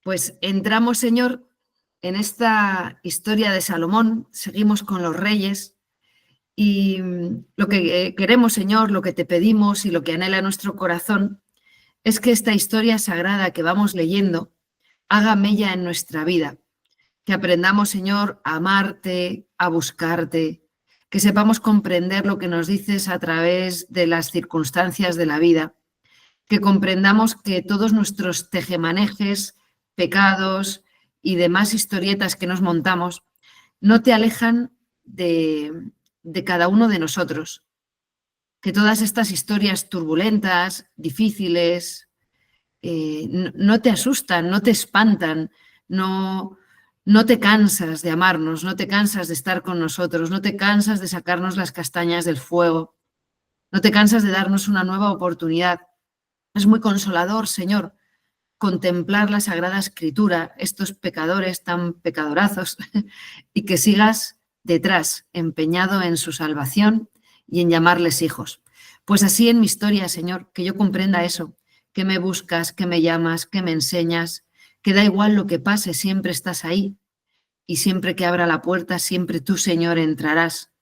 Pues entramos, Señor, en esta historia de Salomón, seguimos con los reyes y lo que queremos, Señor, lo que te pedimos y lo que anhela nuestro corazón es que esta historia sagrada que vamos leyendo haga mella en nuestra vida, que aprendamos, Señor, a amarte, a buscarte, que sepamos comprender lo que nos dices a través de las circunstancias de la vida, que comprendamos que todos nuestros tejemanejes, pecados y demás historietas que nos montamos no te alejan de cada uno de nosotros, que todas estas historias turbulentas, difíciles, no te asustan, no te espantan, no te cansas de amarnos, no te cansas de estar con nosotros, no te cansas de sacarnos las castañas del fuego, no te cansas de darnos una nueva oportunidad. Es muy consolador, Señor, contemplar la Sagrada Escritura, estos pecadores tan pecadorazos, y que sigas detrás, empeñado en su salvación y en llamarles hijos. Pues así en mi historia, Señor, que yo comprenda eso, que me buscas, que me llamas, que me enseñas, que da igual lo que pase, siempre estás ahí, y siempre que abra la puerta, siempre tú, Señor, entrarás,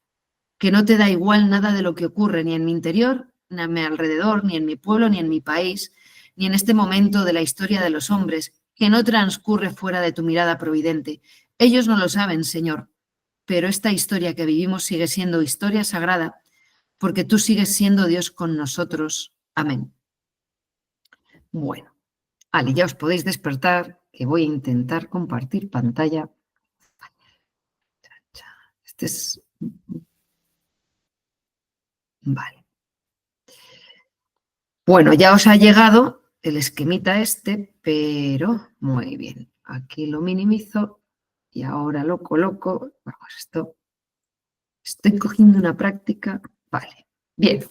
que no te da igual nada de lo que ocurre ni en mi interior, ni a mi alrededor, ni en mi pueblo, ni en mi país, ni en este momento de la historia de los hombres, que no transcurre fuera de tu mirada providente. Ellos no lo saben, Señor, pero esta historia que vivimos sigue siendo historia sagrada, porque tú sigues siendo Dios con nosotros. Amén. Bueno, vale, ya os podéis despertar, que voy a intentar compartir pantalla. Este es... Vale. Bueno, ya os ha llegado el esquemita este, pero muy bien. Aquí lo minimizo y ahora lo coloco. Vamos, esto. Estoy cogiendo una práctica. Vale, bien.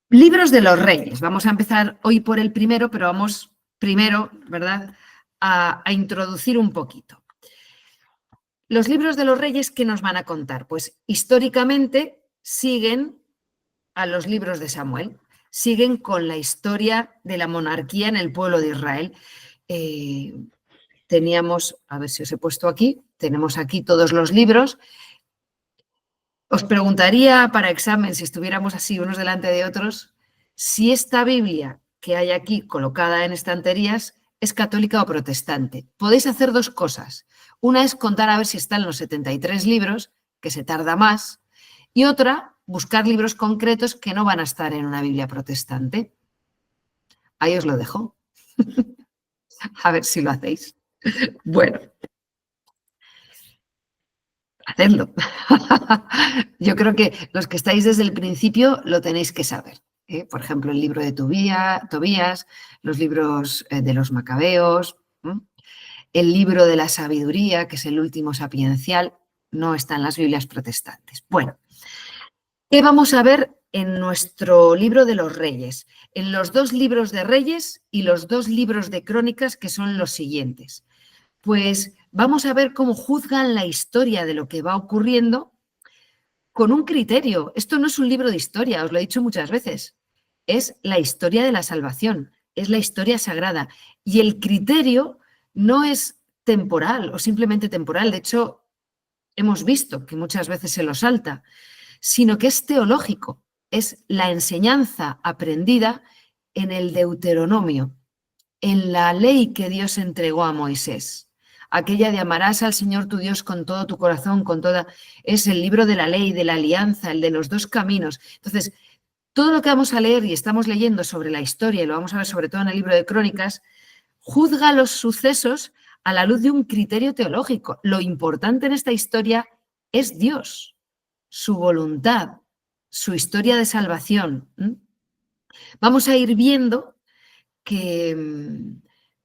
Libros de los Reyes. Vamos a empezar hoy por el primero, pero vamos primero, ¿verdad?, a introducir un poquito. Los libros de los Reyes, ¿qué nos van a contar? Pues históricamente siguen a los libros de Samuel, siguen con la historia de la monarquía en el pueblo de Israel. Teníamos, a ver si os he puesto aquí, tenemos aquí todos los libros. Os preguntaría para examen, si estuviéramos así unos delante de otros, si esta Biblia que hay aquí colocada en estanterías es católica o protestante. Podéis hacer dos cosas. Una es contar a ver si están los 73 libros, que se tarda más, y otra, buscar libros concretos que no van a estar en una Biblia protestante. Ahí os lo dejo. A ver si lo hacéis. Bueno, hacedlo. Yo creo que los que estáis desde el principio lo tenéis que saber. Por ejemplo, el libro de Tobías, los libros de los Macabeos, el libro de la sabiduría, que es el último sapiencial, no está en las Biblias protestantes. Bueno, ¿qué vamos a ver en nuestro libro de los Reyes? En los dos libros de Reyes y los dos libros de Crónicas, que son los siguientes. Pues vamos a ver cómo juzgan la historia de lo que va ocurriendo con un criterio. Esto no es un libro de historia, os lo he dicho muchas veces. Es la historia de la salvación, es la historia sagrada. Y el criterio no es temporal o simplemente temporal. De hecho, hemos visto que muchas veces se lo salta, sino que es teológico. Es la enseñanza aprendida en el Deuteronomio, en la ley que Dios entregó a Moisés. Aquella de amarás al Señor tu Dios con todo tu corazón, con toda... Es el libro de la ley, de la alianza, el de los dos caminos. Entonces, todo lo que vamos a leer y estamos leyendo sobre la historia, y lo vamos a ver sobre todo en el libro de Crónicas, juzga los sucesos a la luz de un criterio teológico. Lo importante en esta historia es Dios, su voluntad, su historia de salvación. Vamos a ir viendo que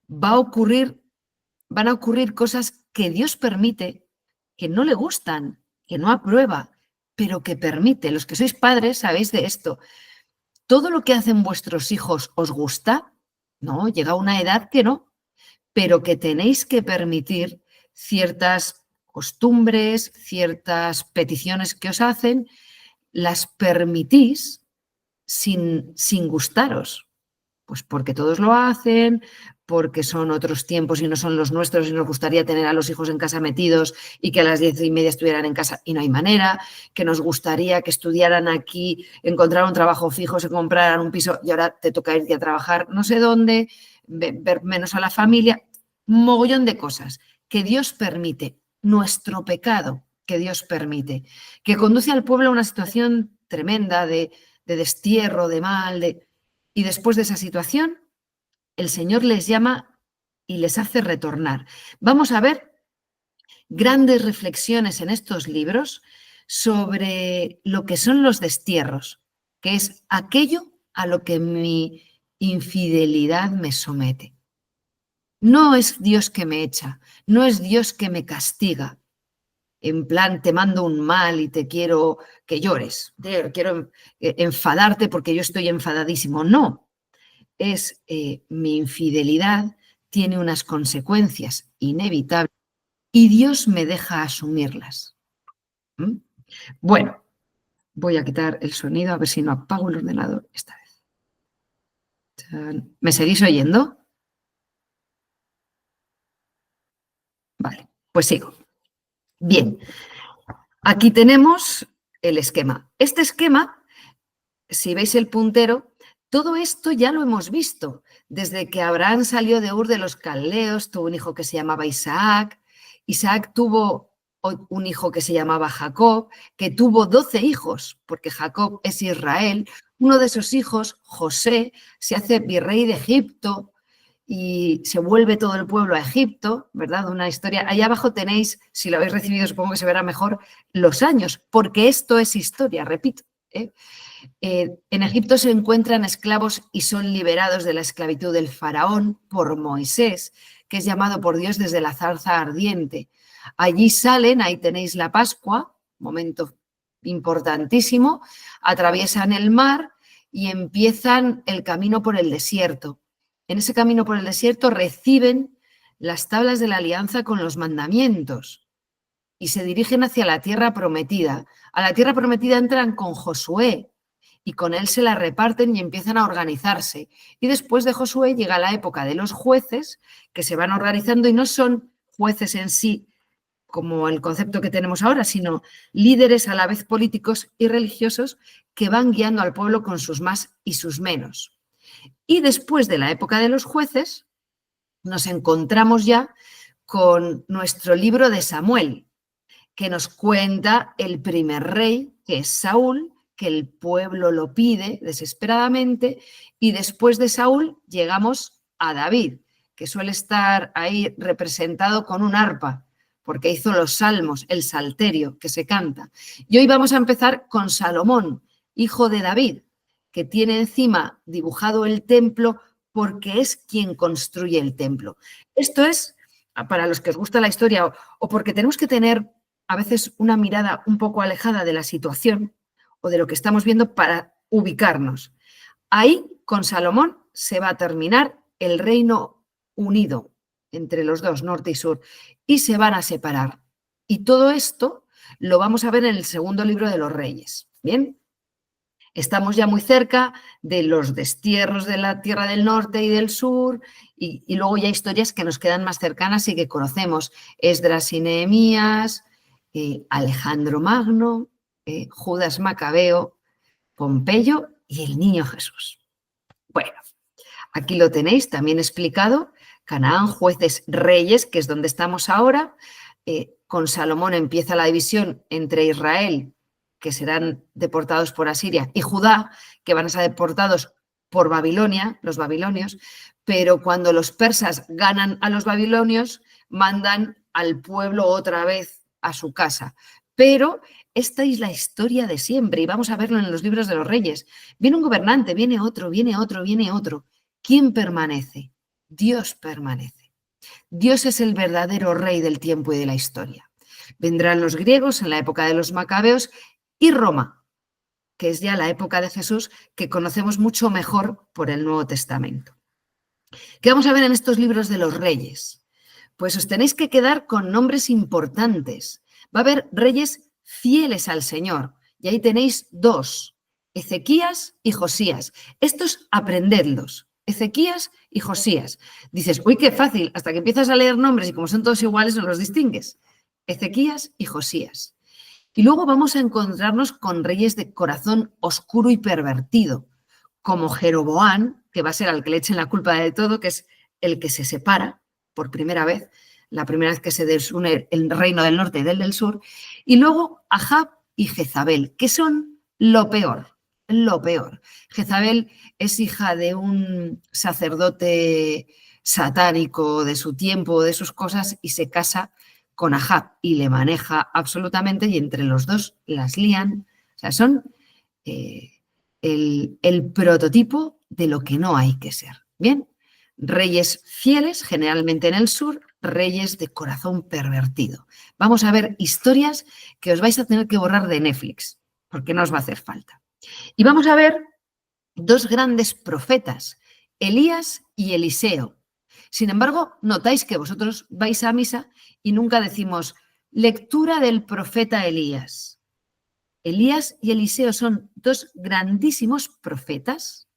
van a ocurrir cosas que Dios permite, que no le gustan, que no aprueba, pero que permite. Los que sois padres sabéis de esto. ¿Todo lo que hacen vuestros hijos os gusta? No, llega una edad que no, pero que tenéis que permitir ciertas costumbres, ciertas peticiones que os hacen, las permitís sin gustaros. Pues porque todos lo hacen, porque son otros tiempos y no son los nuestros y nos gustaría tener a los hijos en casa metidos y que a las 10:30 estuvieran en casa y no hay manera, que nos gustaría que estudiaran aquí, encontraran un trabajo fijo, se compraran un piso y ahora te toca irte a trabajar no sé dónde, ver menos a la familia, un mogollón de cosas que Dios permite, nuestro pecado que Dios permite, que conduce al pueblo a una situación tremenda de destierro, de mal, y después de esa situación el Señor les llama y les hace retornar. Vamos a ver grandes reflexiones en estos libros sobre lo que son los destierros, que es aquello a lo que mi infidelidad me somete. No es Dios que me echa, no es Dios que me castiga, en plan te mando un mal y te quiero que llores, quiero enfadarte porque yo estoy enfadadísimo. No, es mi infidelidad tiene unas consecuencias inevitables y Dios me deja asumirlas. ¿Mm? Bueno, voy a quitar el sonido a ver si no apago el ordenador esta vez. ¿Me seguís oyendo? Vale, pues sigo. Bien, aquí tenemos el esquema. Este esquema, si veis el puntero, todo esto ya lo hemos visto. Desde que Abraham salió de Ur de los Caldeos, tuvo un hijo que se llamaba Isaac. Isaac tuvo un hijo que se llamaba Jacob, que tuvo 12 hijos, porque Jacob es Israel. Uno de esos hijos, José, se hace virrey de Egipto y se vuelve todo el pueblo a Egipto, ¿verdad? Una historia. Allá abajo tenéis, si lo habéis recibido, supongo que se verá mejor, los años, porque esto es historia, repito. En Egipto se encuentran esclavos y son liberados de la esclavitud del faraón por Moisés, que es llamado por Dios desde la zarza ardiente. Allí salen, ahí tenéis la Pascua, momento importantísimo, atraviesan el mar y empiezan el camino por el desierto. En ese camino por el desierto reciben las tablas de la alianza con los mandamientos y se dirigen hacia la tierra prometida. A la tierra prometida entran con Josué y con él se la reparten y empiezan a organizarse. Y después de Josué llega la época de los jueces que se van organizando y no son jueces en sí como el concepto que tenemos ahora, sino líderes a la vez políticos y religiosos que van guiando al pueblo con sus más y sus menos. Y después de la época de los jueces nos encontramos ya con nuestro libro de Samuel, que nos cuenta el primer rey, que es Saúl, que el pueblo lo pide desesperadamente, y después de Saúl llegamos a David, que suele estar ahí representado con un arpa, porque hizo los salmos, el salterio que se canta. Y hoy vamos a empezar con Salomón, hijo de David, que tiene encima dibujado el templo porque es quien construye el templo. Esto es, para los que os gusta la historia o porque tenemos que tener a veces una mirada un poco alejada de la situación o de lo que estamos viendo para ubicarnos. Ahí, con Salomón, se va a terminar el reino unido entre los dos, norte y sur, y se van a separar. Y todo esto lo vamos a ver en el segundo libro de los Reyes. ¿Bien? Estamos ya muy cerca de los destierros de la tierra del norte y del sur, y luego ya historias que nos quedan más cercanas y que conocemos. Esdras y Nehemías, Alejandro Magno, Judas Macabeo, Pompeyo y el niño Jesús. Bueno, aquí lo tenéis también explicado. Canaán, jueces, reyes, que es donde estamos ahora. Con Salomón empieza la división entre Israel, que serán deportados por Asiria, y Judá, que van a ser deportados por Babilonia, los babilonios, pero cuando los persas ganan a los babilonios, mandan al pueblo otra vez a su casa. Pero esta es la historia de siempre y vamos a verlo en los libros de los reyes. Viene un gobernante, viene otro, viene otro, viene otro. ¿Quién permanece? Dios permanece. Dios es el verdadero rey del tiempo y de la historia. Vendrán los griegos en la época de los macabeos y Roma, que es ya la época de Jesús, que conocemos mucho mejor por el Nuevo Testamento. ¿Qué vamos a ver en estos libros de los reyes? Pues os tenéis que quedar con nombres importantes. Va a haber reyes fieles al Señor, y ahí tenéis dos, Ezequías y Josías. Estos aprendedlos, Ezequías y Josías. Dices, uy, qué fácil, hasta que empiezas a leer nombres y como son todos iguales no los distingues. Ezequías y Josías. Y luego vamos a encontrarnos con reyes de corazón oscuro y pervertido, como Jeroboam, que va a ser al que le echen la culpa de todo, que es el que se separa por primera vez, la primera vez que se desune el reino del norte y del sur, y luego Ahab y Jezabel, que son lo peor, lo peor. Jezabel es hija de un sacerdote satánico de su tiempo, de sus cosas, y se casa con Ahab y le maneja absolutamente y entre los dos las lían. O sea, son el prototipo de lo que no hay que ser. Bien, reyes fieles, generalmente en el sur, reyes de corazón pervertido. Vamos a ver historias que os vais a tener que borrar de Netflix, porque no os va a hacer falta. Y vamos a ver dos grandes profetas, Elías y Eliseo. Sin embargo, notáis que vosotros vais a misa y nunca decimos lectura del profeta Elías. Elías y Eliseo son dos grandísimos profetas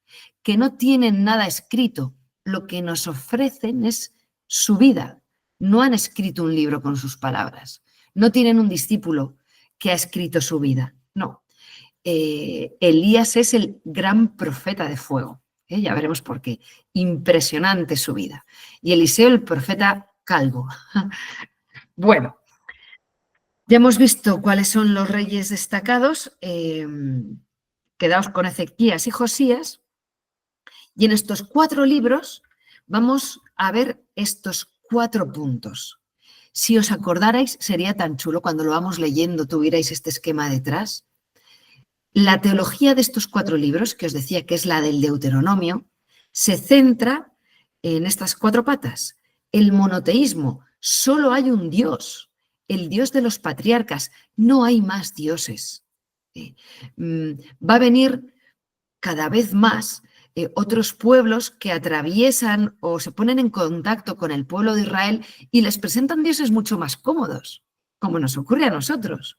que no tienen nada escrito. Lo que nos ofrecen es su vida. No han escrito un libro con sus palabras. No tienen un discípulo que ha escrito su vida. No. Elías es el gran profeta de fuego. Ya veremos por qué. Impresionante su vida. Y Eliseo el profeta calvo. Bueno, ya hemos visto cuáles son los reyes destacados. Quedaos con Ezequías y Josías. Y en estos 4 libros vamos a ver estos 4 puntos. Si os acordarais, sería tan chulo cuando lo vamos leyendo, tuvierais este esquema detrás. La teología de estos 4 libros, que os decía que es la del Deuteronomio, se centra en estas 4 patas. El monoteísmo, solo hay un Dios, el Dios de los patriarcas, no hay más dioses. Va a venir cada vez más otros pueblos que atraviesan o se ponen en contacto con el pueblo de Israel y les presentan dioses mucho más cómodos, como nos ocurre a nosotros.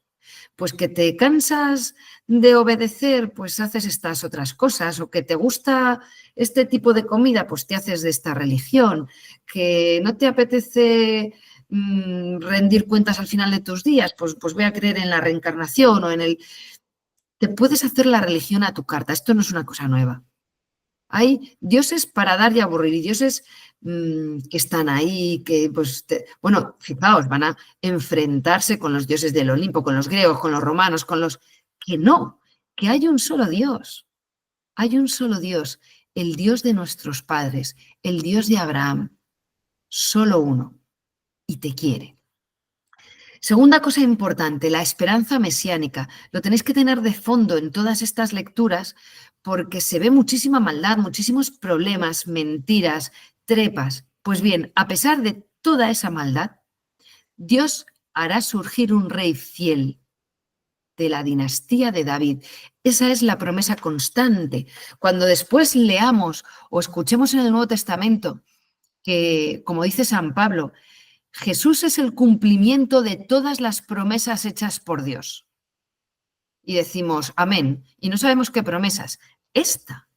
Pues que te cansas de obedecer, pues haces estas otras cosas, o que te gusta este tipo de comida, pues te haces de esta religión, que no te apetece rendir cuentas al final de tus días, pues voy a creer en la reencarnación o en el... Te puedes hacer la religión a tu carta, esto no es una cosa nueva. Hay dioses para dar y aburrir y dioses que están ahí, que pues, bueno, fijaos, van a enfrentarse con los dioses del Olimpo, con los griegos, con los romanos, con los... Que no, que hay un solo Dios, hay un solo Dios, el Dios de nuestros padres, el Dios de Abraham, solo uno, y te quiere. Segunda cosa importante, la esperanza mesiánica. Lo tenéis que tener de fondo en todas estas lecturas porque se ve muchísima maldad, muchísimos problemas, mentiras, trepas. Pues bien, a pesar de toda esa maldad, Dios hará surgir un rey fiel de la dinastía de David. Esa es la promesa constante. Cuando después leamos o escuchemos en el Nuevo Testamento que, como dice San Pablo, Jesús es el cumplimiento de todas las promesas hechas por Dios. Y decimos, amén. Y no sabemos qué promesas. Esta,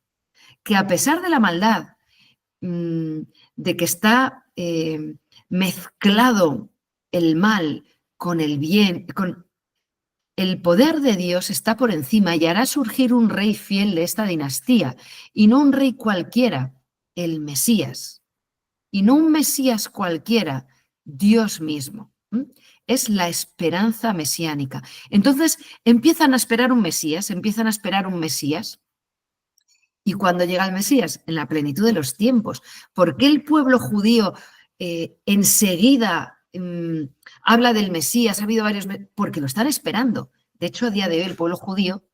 que a pesar de la maldad, de que está mezclado el mal con el bien, con el poder de Dios está por encima y hará surgir un rey fiel de esta dinastía. Y no un rey cualquiera, el Mesías. Y no un Mesías cualquiera, Dios mismo. Es la esperanza mesiánica. Entonces empiezan a esperar un Mesías, Y cuando llega el Mesías, en la plenitud de los tiempos, ¿por qué el pueblo judío enseguida habla del Mesías? Ha habido varios... Porque lo están esperando. De hecho, a día de hoy el pueblo judío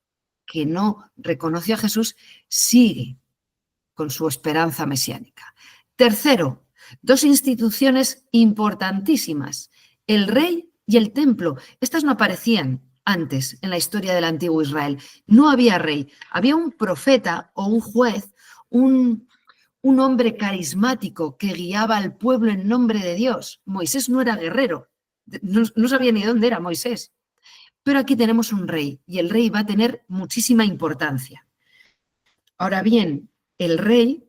que no reconoció a Jesús sigue con su esperanza mesiánica. Tercero, 2 instituciones importantísimas, el rey y el templo. Estas no aparecían antes en la historia del antiguo Israel. No había rey, había un profeta o un juez, un hombre carismático que guiaba al pueblo en nombre de Dios. Moisés no era guerrero, no sabía ni dónde era Moisés. Pero aquí tenemos un rey y el rey va a tener muchísima importancia. Ahora bien, el rey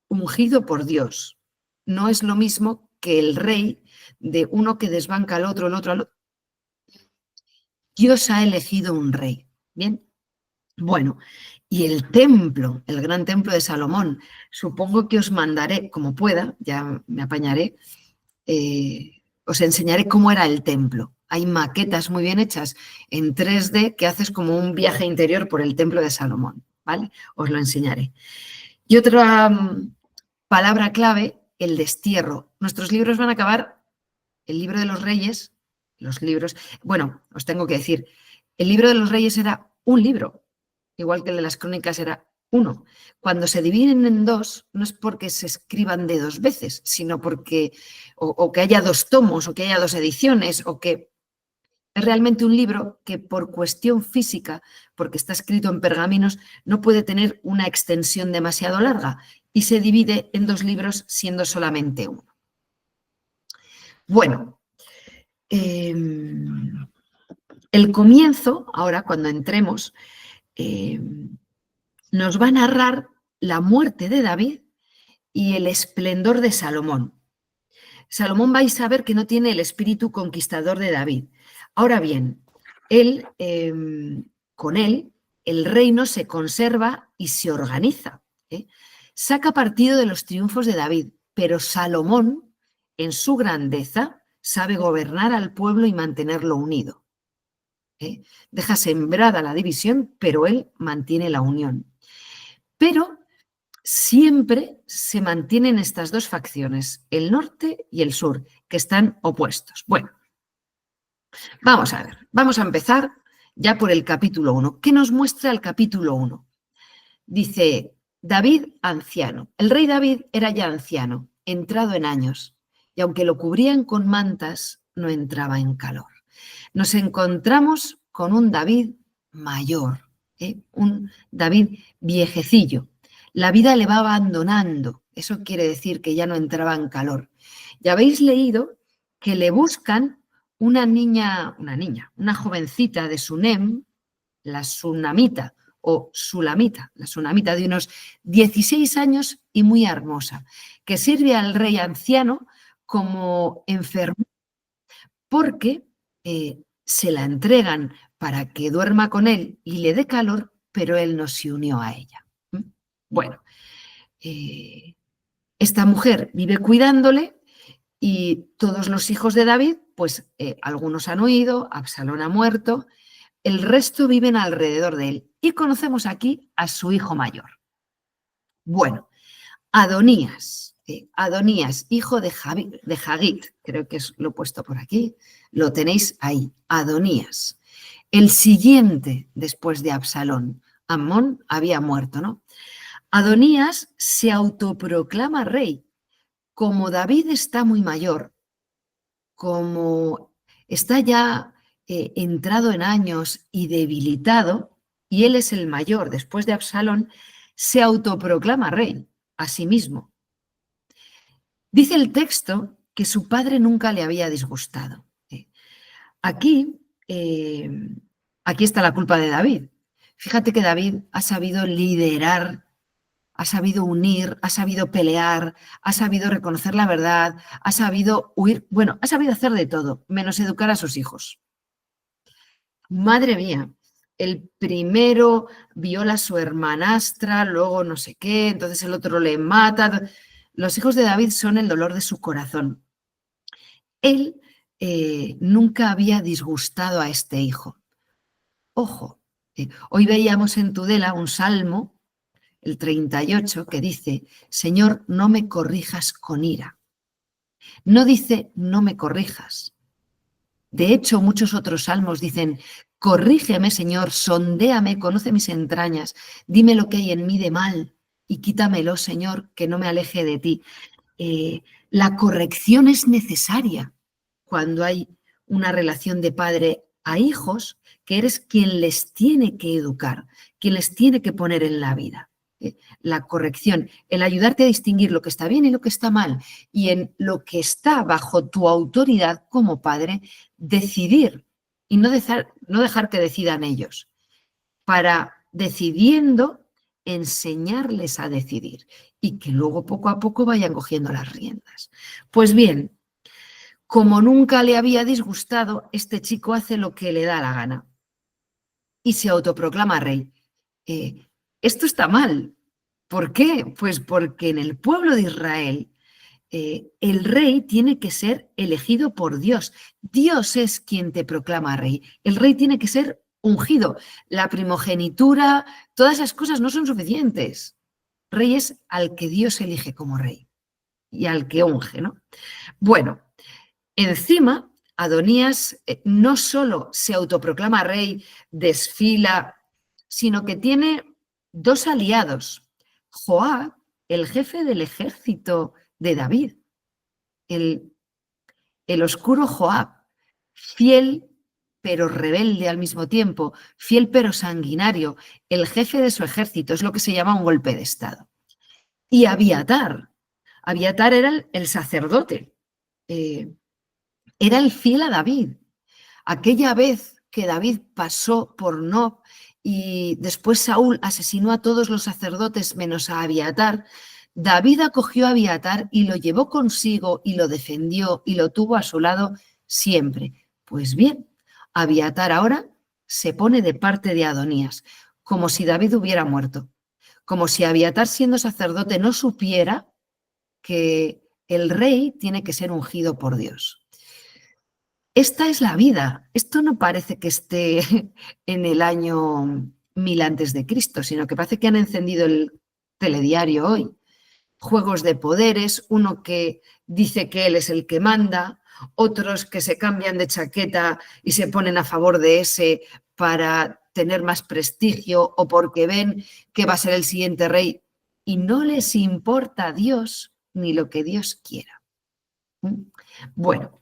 ungido por Dios. No es lo mismo que el rey de uno que desbanca al otro, el otro al otro. Dios ha elegido un rey. Bien. Bueno, y el templo, el gran templo de Salomón, supongo que os mandaré, como pueda, ya me apañaré, os enseñaré cómo era el templo. Hay maquetas muy bien hechas en 3D que haces como un viaje interior por el templo de Salomón, ¿vale? Os lo enseñaré. Y otra palabra clave, el destierro. Nuestros libros van a acabar, el libro de los reyes, los libros, bueno, os tengo que decir, el libro de los reyes era un libro, igual que el de las crónicas era uno. Cuando se dividen en dos, no es porque se escriban de dos veces, sino porque, o que haya dos tomos, o que haya dos ediciones, o que es realmente un libro que por cuestión física, porque está escrito en pergaminos, no puede tener una extensión demasiado larga y se divide en dos libros siendo solamente uno. Bueno, el comienzo, ahora cuando entremos, nos va a narrar la muerte de David y el esplendor de Salomón. Salomón vais a ver que no tiene el espíritu conquistador de David. Ahora bien, con él, el reino se conserva y se organiza. Saca partido de los triunfos de David, pero Salomón, en su grandeza, sabe gobernar al pueblo y mantenerlo unido. Deja sembrada la división, pero él mantiene la unión. Pero siempre se mantienen estas dos facciones, el norte y el sur, que están opuestos. Bueno, vamos a ver, vamos a empezar ya por el capítulo 1. ¿Qué nos muestra el capítulo 1? Dice, David anciano. El rey David era ya anciano, entrado en años, y aunque lo cubrían con mantas, no entraba en calor. Nos encontramos con un David mayor, un David viejecillo. La vida le va abandonando, eso quiere decir que ya no entraba en calor. Ya habéis leído que le buscan una jovencita de Sunem, la Sunamita o Sulamita, la Sunamita de unos 16 años y muy hermosa, que sirve al rey anciano como enfermera porque se la entregan para que duerma con él y le dé calor, pero él no se unió a ella. Bueno, esta mujer vive cuidándole y todos los hijos de David, pues algunos han huido, Absalón ha muerto, el resto viven alrededor de él. Y conocemos aquí a su hijo mayor. Bueno, Adonías, hijo de Hagit, creo que lo he puesto por aquí, lo tenéis ahí, Adonías. El siguiente después de Absalón, Amnón había muerto, ¿no? Adonías se autoproclama rey. Como David está muy mayor, como está ya entrado en años y debilitado, y él es el mayor después de Absalón, se autoproclama rey a sí mismo. Dice el texto que su padre nunca le había disgustado. Aquí está la culpa de David. Fíjate que David ha sabido liderar, ha sabido unir, ha sabido pelear, ha sabido reconocer la verdad, ha sabido huir, bueno, ha sabido hacer de todo, menos educar a sus hijos. Madre mía, el primero viola a su hermanastra, luego no sé qué, entonces el otro le mata. Los hijos de David son el dolor de su corazón. Él nunca había disgustado a este hijo. Ojo, hoy veíamos en Tudela un salmo, el 38, que dice, Señor, no me corrijas con ira. No dice, no me corrijas. De hecho, muchos otros salmos dicen, corrígeme, Señor, sondéame, conoce mis entrañas, dime lo que hay en mí de mal y quítamelo, Señor, que no me aleje de ti. La corrección es necesaria cuando hay una relación de padre a hijos, que eres quien les tiene que educar, quien les tiene que poner en la vida. La corrección, el ayudarte a distinguir lo que está bien y lo que está mal, y en lo que está bajo tu autoridad como padre, decidir y no dejar que decidan ellos, para decidiendo enseñarles a decidir y que luego poco a poco vayan cogiendo las riendas. Pues bien, como nunca le había disgustado, este chico hace lo que le da la gana y se autoproclama rey. Esto está mal. ¿Por qué? Pues porque en el pueblo de Israel el rey tiene que ser elegido por Dios. Dios es quien te proclama rey. El rey tiene que ser ungido. La primogenitura, todas esas cosas no son suficientes. Rey es al que Dios elige como rey y al que unge, ¿no? Bueno, encima, Adonías no solo se autoproclama rey, desfila, sino que tiene dos aliados. Joab, el jefe del ejército de David, el oscuro Joab, fiel pero rebelde al mismo tiempo, fiel pero sanguinario, el jefe de su ejército, es lo que se llama un golpe de estado. Y Abiatar era el sacerdote, era el fiel a David. Aquella vez que David pasó por Nob y después Saúl asesinó a todos los sacerdotes menos a Abiatar, David acogió a Abiatar y lo llevó consigo y lo defendió y lo tuvo a su lado siempre. Pues bien, Abiatar ahora se pone de parte de Adonías, como si David hubiera muerto, como si Abiatar siendo sacerdote no supiera que el rey tiene que ser ungido por Dios. Esta es la vida. Esto no parece que esté en el año 1000 antes de Cristo, sino que parece que han encendido el telediario hoy. Juegos de poderes, uno que dice que él es el que manda, otros que se cambian de chaqueta y se ponen a favor de ese para tener más prestigio o porque ven que va a ser el siguiente rey y no les importa a Dios ni lo que Dios quiera. Bueno,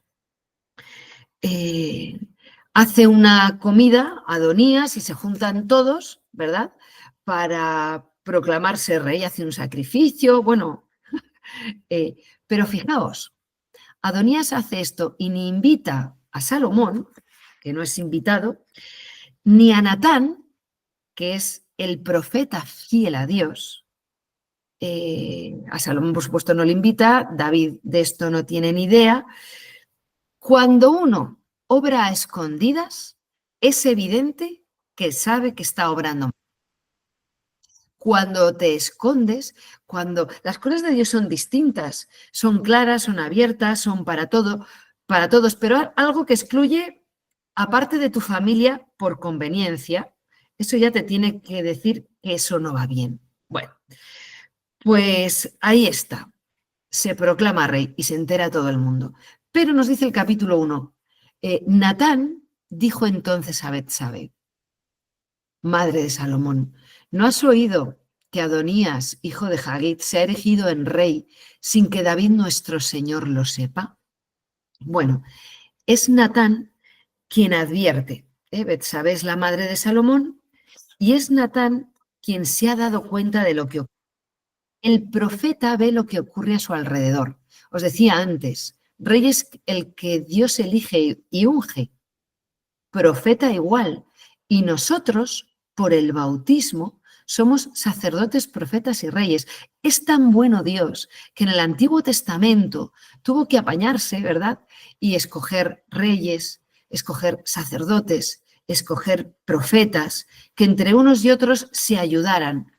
hace una comida Adonías y se juntan todos, ¿verdad?, para proclamarse rey, hace un sacrificio, bueno, pero fijaos, Adonías hace esto y ni invita a Salomón, que no es invitado, ni a Natán, que es el profeta fiel a Dios. A Salomón, por supuesto, no le invita, David de esto no tiene ni idea. Cuando uno obra a escondidas, es evidente que sabe que está obrando mal. Cuando te escondes, cuando las cosas de Dios son distintas, son claras, son abiertas, son para todo, para todos, pero algo que excluye, aparte de tu familia, por conveniencia, eso ya te tiene que decir que eso no va bien. Bueno, pues ahí está. Se proclama rey y se entera todo el mundo. Pero nos dice el capítulo 1, Natán dijo entonces a Betsabe, madre de Salomón, ¿no has oído que Adonías, hijo de Hagit, se ha erigido en rey sin que David nuestro Señor lo sepa? Bueno, es Natán quien advierte. Betsabe es la madre de Salomón y es Natán quien se ha dado cuenta de lo que ocurre. El profeta ve lo que ocurre a su alrededor. Os decía antes, rey es el que Dios elige y unge. Profeta igual. Y nosotros, por el bautismo, somos sacerdotes, profetas y reyes. Es tan bueno Dios que en el Antiguo Testamento tuvo que apañarse, ¿verdad?, y escoger reyes, escoger sacerdotes, escoger profetas, que entre unos y otros se ayudaran.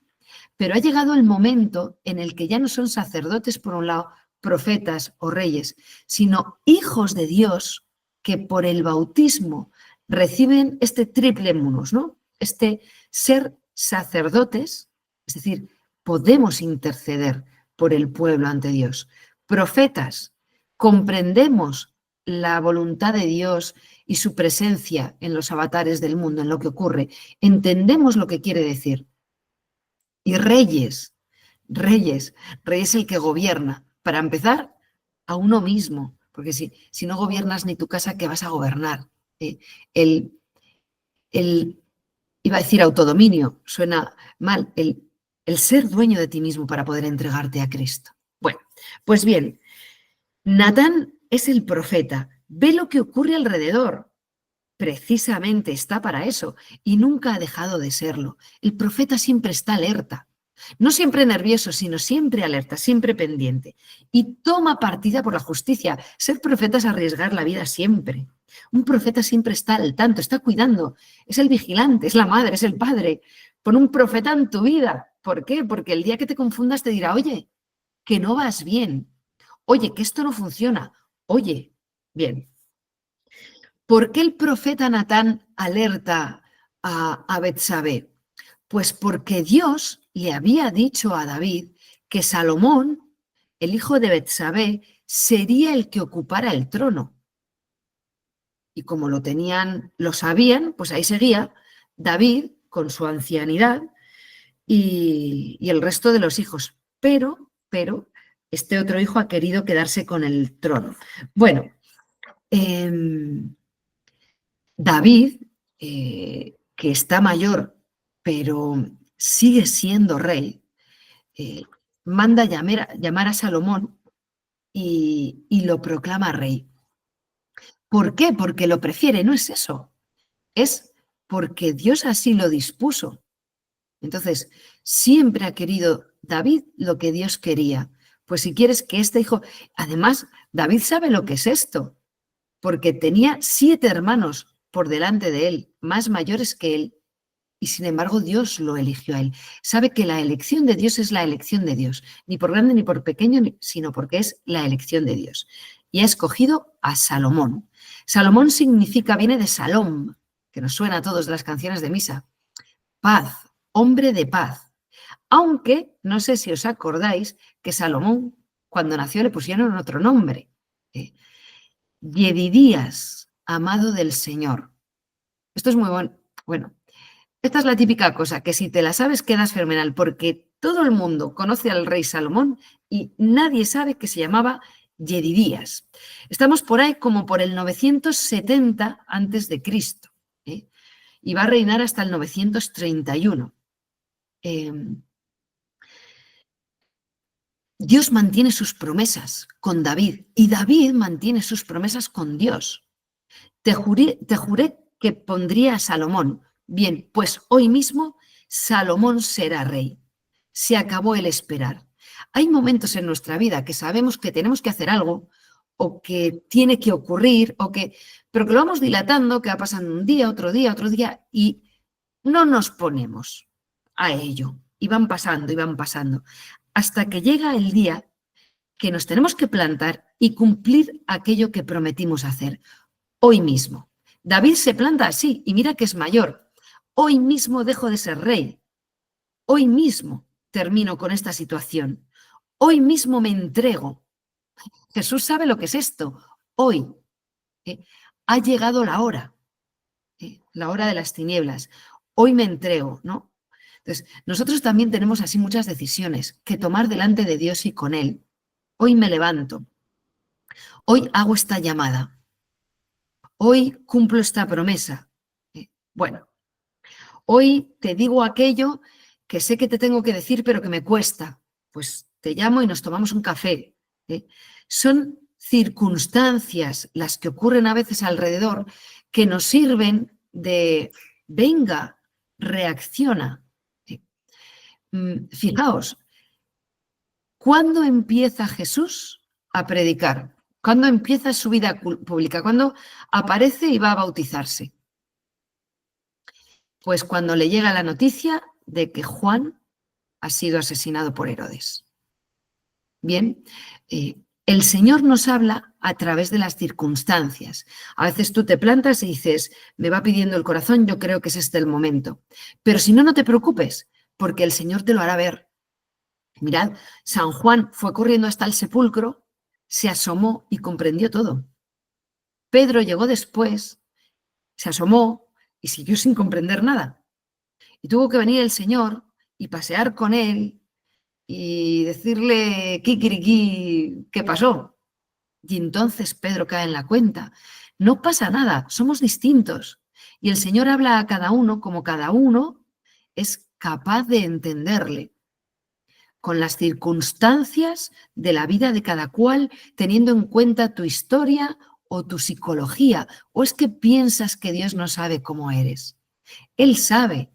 Pero ha llegado el momento en el que ya no son sacerdotes, por un lado, profetas o reyes, sino hijos de Dios que por el bautismo reciben este triple munus, ¿no? Este ser sacerdotes, es decir, podemos interceder por el pueblo ante Dios. Profetas, comprendemos la voluntad de Dios y su presencia en los avatares del mundo, en lo que ocurre. Entendemos lo que quiere decir. Y reyes es el que gobierna. Para empezar, a uno mismo, porque si no gobiernas ni tu casa, ¿qué vas a gobernar? Iba a decir autodominio, suena mal, el ser dueño de ti mismo para poder entregarte a Cristo. Bueno, pues bien, Natán es el profeta, ve lo que ocurre alrededor, precisamente está para eso y nunca ha dejado de serlo. El profeta siempre está alerta. No siempre nervioso, sino siempre alerta, siempre pendiente. Y toma partida por la justicia. Ser profeta es arriesgar la vida siempre. Un profeta siempre está al tanto, está cuidando. Es el vigilante, es la madre, es el padre. Pon un profeta en tu vida. ¿Por qué? Porque el día que te confundas te dirá, oye, que no vas bien. Oye, que esto no funciona. Oye, bien. ¿Por qué el profeta Natán alerta a Betsabé? Pues porque Dios le había dicho a David que Salomón, el hijo de Betsabé, sería el que ocupara el trono. Y como lo sabían, pues ahí seguía David con su ancianidad y el resto de los hijos. Pero, este otro hijo ha querido quedarse con el trono. Bueno, David, que está mayor, pero sigue siendo rey, manda llamar a Salomón y lo proclama rey. ¿Por qué? Porque lo prefiere, no es eso. Es porque Dios así lo dispuso. Entonces, siempre ha querido David lo que Dios quería. Pues si quieres que este hijo... Además, David sabe lo que es esto, porque tenía 7 hermanos por delante de él, más mayores que él, y sin embargo Dios lo eligió a él. Sabe que la elección de Dios es la elección de Dios, ni por grande ni por pequeño, sino porque es la elección de Dios. Y ha escogido a Salomón. Salomón viene de Salom, que nos suena a todos de las canciones de misa. Paz, hombre de paz. Aunque, no sé si os acordáis, que Salomón, cuando nació, le pusieron otro nombre. Yedidías, amado del Señor. Esto es muy bueno. Bueno, esta es la típica cosa, que si te la sabes quedas fenomenal, porque todo el mundo conoce al rey Salomón y nadie sabe que se llamaba Yedidías. Estamos por ahí como por el 970 antes de Cristo, y va a reinar hasta el 931. Dios mantiene sus promesas con David y David mantiene sus promesas con Dios. Te juré que pondría a Salomón. Bien, pues hoy mismo Salomón será rey. Se acabó el esperar. Hay momentos en nuestra vida que sabemos que tenemos que hacer algo o que tiene que ocurrir, pero que lo vamos dilatando, que va pasando un día, otro día, y no nos ponemos a ello. Y van pasando, hasta que llega el día que nos tenemos que plantar y cumplir aquello que prometimos hacer. Hoy mismo. David se planta así y mira que es mayor. Hoy mismo dejo de ser rey. Hoy mismo termino con esta situación. Hoy mismo me entrego. Jesús sabe lo que es esto. Hoy ha llegado la hora de las tinieblas. Hoy me entrego, ¿no? Entonces, nosotros también tenemos así muchas decisiones que tomar delante de Dios y con Él. Hoy me levanto. Hoy hago esta llamada. Hoy cumplo esta promesa. Bueno, hoy te digo aquello que sé que te tengo que decir, pero que me cuesta. Pues te llamo y nos tomamos un café. Son circunstancias las que ocurren a veces alrededor que nos sirven de, venga, reacciona. Fijaos, ¿cuándo empieza Jesús a predicar? ¿Cuándo empieza su vida pública? ¿Cuándo aparece y va a bautizarse? Pues cuando le llega la noticia de que Juan ha sido asesinado por Herodes. Bien, el Señor nos habla a través de las circunstancias. A veces tú te plantas y dices, me va pidiendo el corazón, yo creo que es este el momento. Pero si no, no te preocupes, porque el Señor te lo hará ver. Mirad, San Juan fue corriendo hasta el sepulcro, se asomó y comprendió todo. Pedro llegó después, se asomó y siguió sin comprender nada. Y tuvo que venir el Señor y pasear con él y decirle, kikiriki, ¿qué pasó? Y entonces Pedro cae en la cuenta. No pasa nada, somos distintos. Y el Señor habla a cada uno como cada uno es capaz de entenderle, con las circunstancias de la vida de cada cual, teniendo en cuenta tu historia o tu psicología. ¿O es que piensas que Dios no sabe cómo eres? Él sabe.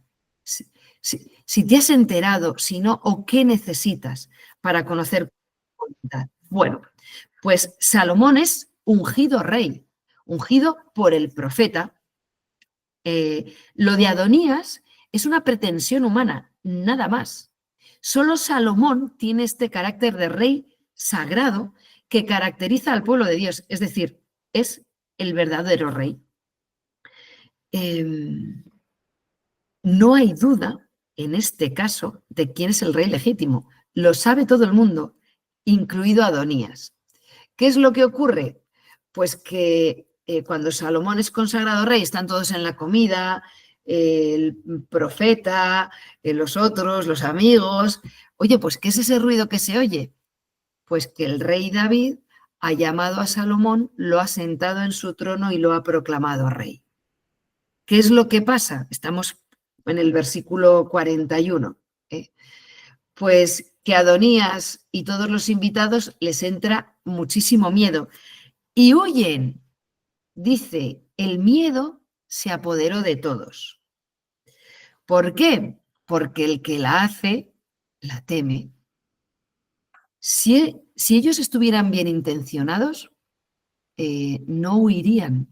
Si te has enterado, si no, o qué necesitas para conocer tu voluntad. Bueno, pues Salomón es ungido rey, ungido por el profeta. Lo de Adonías es una pretensión humana, nada más. Solo Salomón tiene este carácter de rey sagrado que caracteriza al pueblo de Dios, es decir, es el verdadero rey. No hay duda, en este caso, de quién es el rey legítimo. Lo sabe todo el mundo, incluido Adonías. ¿Qué es lo que ocurre? Pues que cuando Salomón es consagrado rey, están todos en la comida, el profeta, los otros, los amigos. Oye, pues ¿qué es ese ruido que se oye? Pues que el rey David ha llamado a Salomón, lo ha sentado en su trono y lo ha proclamado rey. ¿Qué es lo que pasa? Estamos en el versículo 41. Pues que a Adonías y todos los invitados les entra muchísimo miedo y huyen. Dice, el miedo se apoderó de todos. ¿Por qué? Porque el que la hace, la teme. Si ellos estuvieran bien intencionados, no huirían.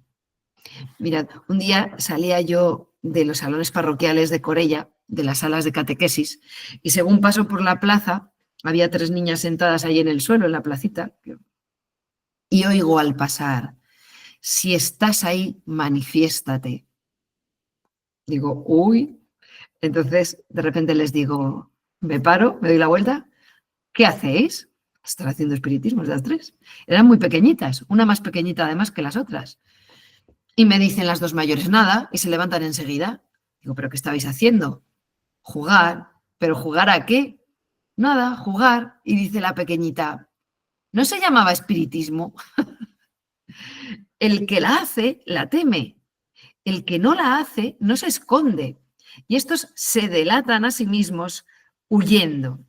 Mirad, un día salía yo de los salones parroquiales de Corella, de las salas de catequesis, y según paso por la plaza, había 3 niñas sentadas ahí en el suelo, en la placita, y oigo al pasar, si estás ahí, manifiéstate. Digo, uy. Entonces, de repente les digo, me paro, me doy la vuelta, ¿qué hacéis? Están haciendo espiritismo las 3. Eran muy pequeñitas, una más pequeñita además que las otras. Y me dicen las 2 mayores, nada, y se levantan enseguida. Digo, ¿pero qué estabais haciendo? Jugar. ¿Pero jugar a qué? Nada, jugar. Y dice la pequeñita, ¿no se llamaba espiritismo? El que la hace, la teme. El que no la hace, no se esconde. Y estos se delatan a sí mismos huyendo.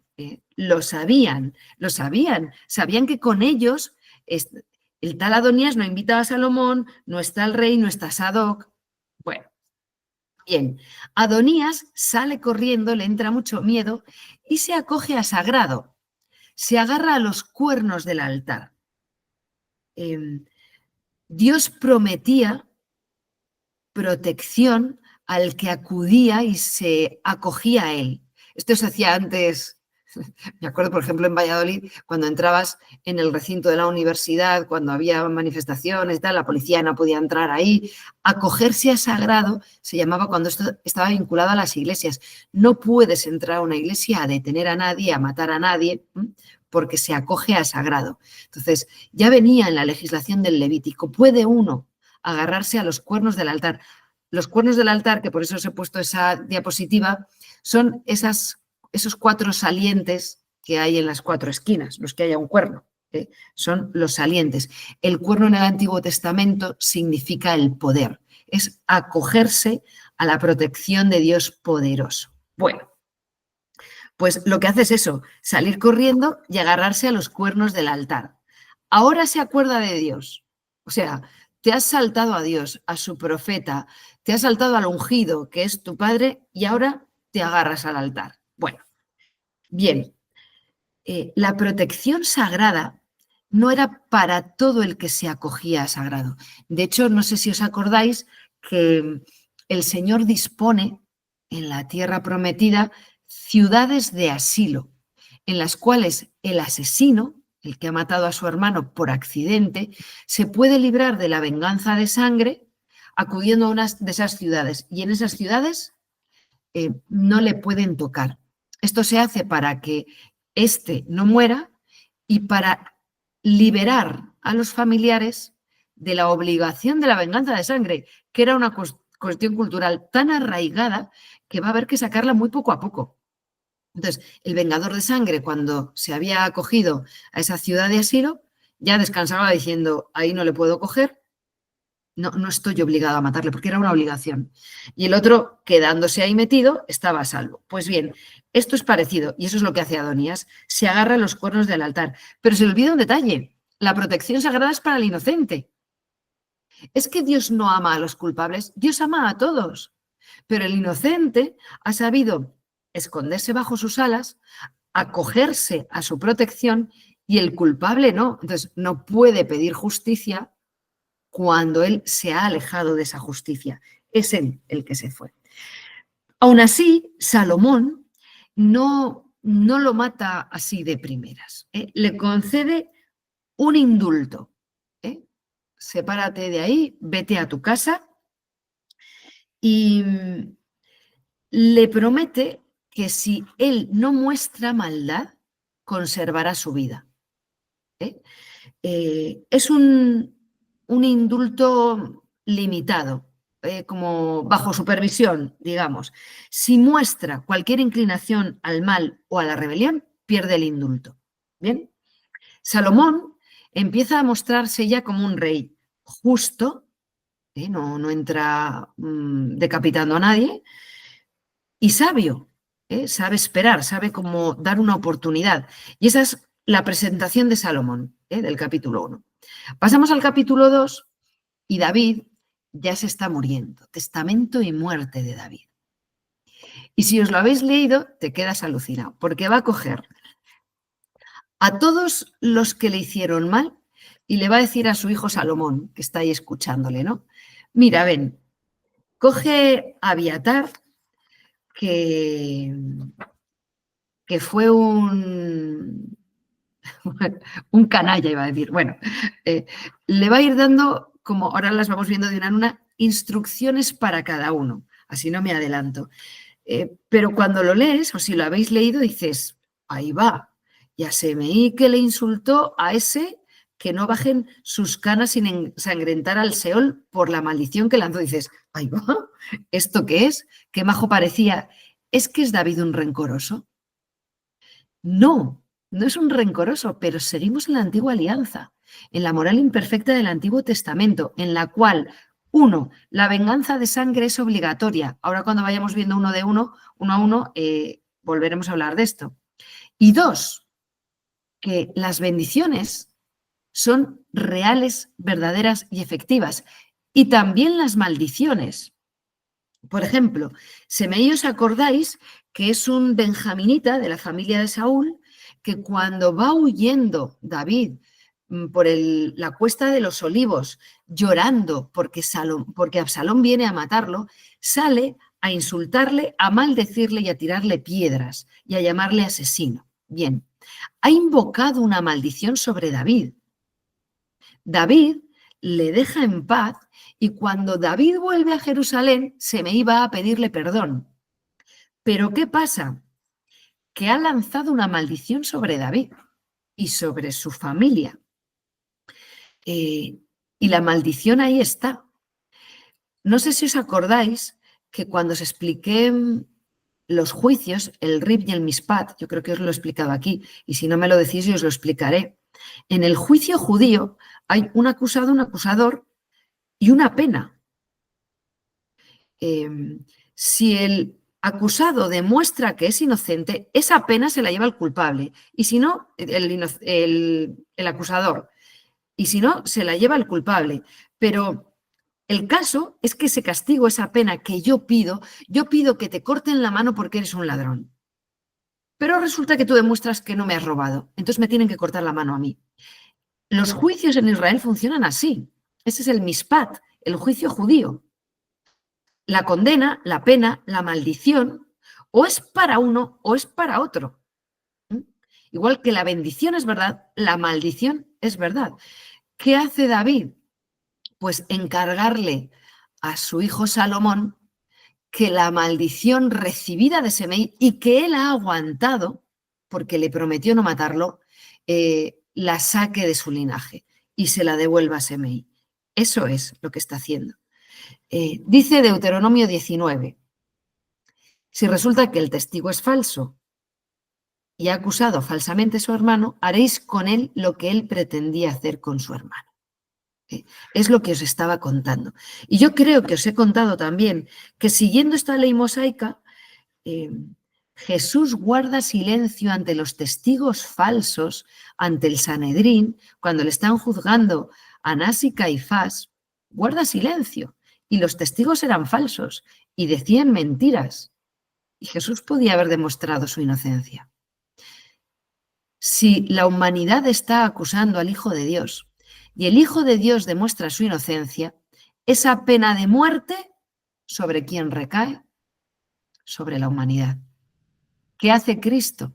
Lo sabían, sabían que con ellos el tal Adonías no invita a Salomón, no está el rey, no está Sadoc. Bueno, bien, Adonías sale corriendo, le entra mucho miedo y se acoge a sagrado, se agarra a los cuernos del altar. Dios prometía protección al que acudía y se acogía a él. Esto se hacía antes, me acuerdo, por ejemplo, en Valladolid, cuando entrabas en el recinto de la universidad, cuando había manifestaciones, tal, la policía no podía entrar ahí. Acogerse a sagrado se llamaba cuando esto estaba vinculado a las iglesias. No puedes entrar a una iglesia a detener a nadie, a matar a nadie, porque se acoge a sagrado. Entonces, ya venía en la legislación del Levítico, puede uno agarrarse a los cuernos del altar. Los cuernos del altar, que por eso os he puesto esa diapositiva, son esos 4 salientes que hay en las 4 esquinas, los que haya un cuerno, son los salientes. El cuerno en el Antiguo Testamento significa el poder, es acogerse a la protección de Dios poderoso. Bueno, pues lo que hace es eso, salir corriendo y agarrarse a los cuernos del altar. Ahora se acuerda de Dios, o sea, te has saltado a Dios, a su profeta, te has saltado al ungido, que es tu padre, y ahora te agarras al altar. Bueno, bien, la protección sagrada no era para todo el que se acogía a sagrado. De hecho, no sé si os acordáis que el Señor dispone en la tierra prometida ciudades de asilo, en las cuales el asesino, el que ha matado a su hermano por accidente, se puede librar de la venganza de sangre acudiendo a una de esas ciudades. Y en esas ciudades no le pueden tocar. Esto se hace para que éste no muera y para liberar a los familiares de la obligación de la venganza de sangre, que era una cuestión cultural tan arraigada que va a haber que sacarla muy poco a poco. Entonces, el vengador de sangre, cuando se había acogido a esa ciudad de asilo, ya descansaba diciendo, ahí no le puedo coger, no estoy obligado a matarle, porque era una obligación. Y el otro, quedándose ahí metido, estaba a salvo. Pues bien, esto es parecido, y eso es lo que hace Adonías, se agarra a los cuernos del altar. Pero se le olvida un detalle, la protección sagrada es para el inocente. Es que Dios no ama a los culpables, Dios ama a todos. Pero el inocente ha sabido esconderse bajo sus alas, acogerse a su protección y el culpable no. Entonces, no puede pedir justicia cuando él se ha alejado de esa justicia. Es él el que se fue. Aún así, Salomón no lo mata así de primeras. Le concede un indulto. Sepárate de ahí, vete a tu casa y le promete que si él no muestra maldad, conservará su vida. Es un indulto limitado, como bajo supervisión, digamos. Si muestra cualquier inclinación al mal o a la rebelión, pierde el indulto. Bien, Salomón empieza a mostrarse ya como un rey justo, no entra decapitando a nadie, y sabio, sabe esperar, sabe cómo dar una oportunidad. Y esa es la presentación de Salomón, del capítulo 1. Pasamos al capítulo 2 y David ya se está muriendo. Testamento y muerte de David. Y si os lo habéis leído, te quedas alucinado, porque va a coger a todos los que le hicieron mal y le va a decir a su hijo Salomón, que está ahí escuchándole, ¿no? Mira, ven, coge a Abiatar, que fue un canalla, iba a decir. Bueno, le va a ir dando, como ahora las vamos viendo de una en una, instrucciones para cada uno. Así no me adelanto. Pero cuando lo lees, o si lo habéis leído, dices, ahí va. Y a Semeí que le insultó a ese que no bajen sus canas sin ensangrentar al Seol por la maldición que lanzó. Dices, ahí va, ¿esto qué es? Qué majo parecía. ¿Es que es David un rencoroso? No, no es un rencoroso, pero seguimos en la antigua alianza, en la moral imperfecta del Antiguo Testamento, en la cual, uno, la venganza de sangre es obligatoria. Ahora cuando vayamos viendo uno a uno, volveremos a hablar de esto. Y dos, que las bendiciones son reales, verdaderas y efectivas. Y también las maldiciones. Por ejemplo, Semeí, ¿os acordáis que es un benjaminita de la familia de Saúl, que cuando va huyendo David por la cuesta de los olivos, llorando porque Absalón viene a matarlo, sale a insultarle, a maldecirle y a tirarle piedras y a llamarle asesino? Bien, ha invocado una maldición sobre David. David le deja en paz y cuando David vuelve a Jerusalén, Semeí va a pedirle perdón. Pero ¿qué pasa? Que ha lanzado una maldición sobre David y sobre su familia. Y la maldición ahí está. No sé si os acordáis que cuando os expliqué los juicios, el Rib y el Mishpat, yo creo que os lo he explicado aquí, y si no me lo decís yo os lo explicaré. En el juicio judío hay un acusado, un acusador y una pena. Si el acusado demuestra que es inocente, esa pena se la lleva el culpable. Y si no, el acusador. Y si no, se la lleva el culpable. Pero el caso es que ese castigo, esa pena que yo pido que te corten la mano porque eres un ladrón. Pero resulta que tú demuestras que no me has robado. Entonces me tienen que cortar la mano a mí. Los juicios en Israel funcionan así. Ese es el mishpat, el juicio judío. La condena, la pena, la maldición, o es para uno o es para otro. Igual que la bendición es verdad, la maldición es verdad. ¿Qué hace David? Pues encargarle a su hijo Salomón que la maldición recibida de Semeí y que él ha aguantado, porque le prometió no matarlo, la saque de su linaje y se la devuelva a Semeí. Eso es lo que está haciendo. Dice Deuteronomio 19, si resulta que el testigo es falso y ha acusado falsamente a su hermano, haréis con él lo que él pretendía hacer con su hermano. Es lo que os estaba contando. Y yo creo que os he contado también que siguiendo esta ley mosaica, Jesús guarda silencio ante los testigos falsos, ante el Sanedrín, cuando le están juzgando a Anás y Caifás, guarda silencio. Y los testigos eran falsos y decían mentiras. Y Jesús podía haber demostrado su inocencia. Si la humanidad está acusando al Hijo de Dios y el Hijo de Dios demuestra su inocencia, esa pena de muerte, ¿sobre quién recae? Sobre la humanidad. ¿Qué hace Cristo?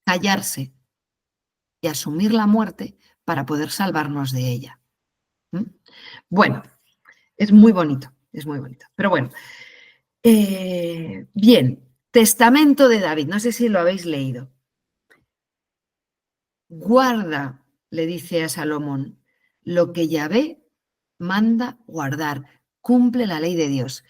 Callarse y asumir la muerte para poder salvarnos de ella. ¿Mm? Bueno, es muy bonito, es muy bonito. Pero bueno, bien, Testamento de David, no sé si lo habéis leído. Guarda, le dice a Salomón, lo que Yahvé manda guardar, cumple la ley de Dios.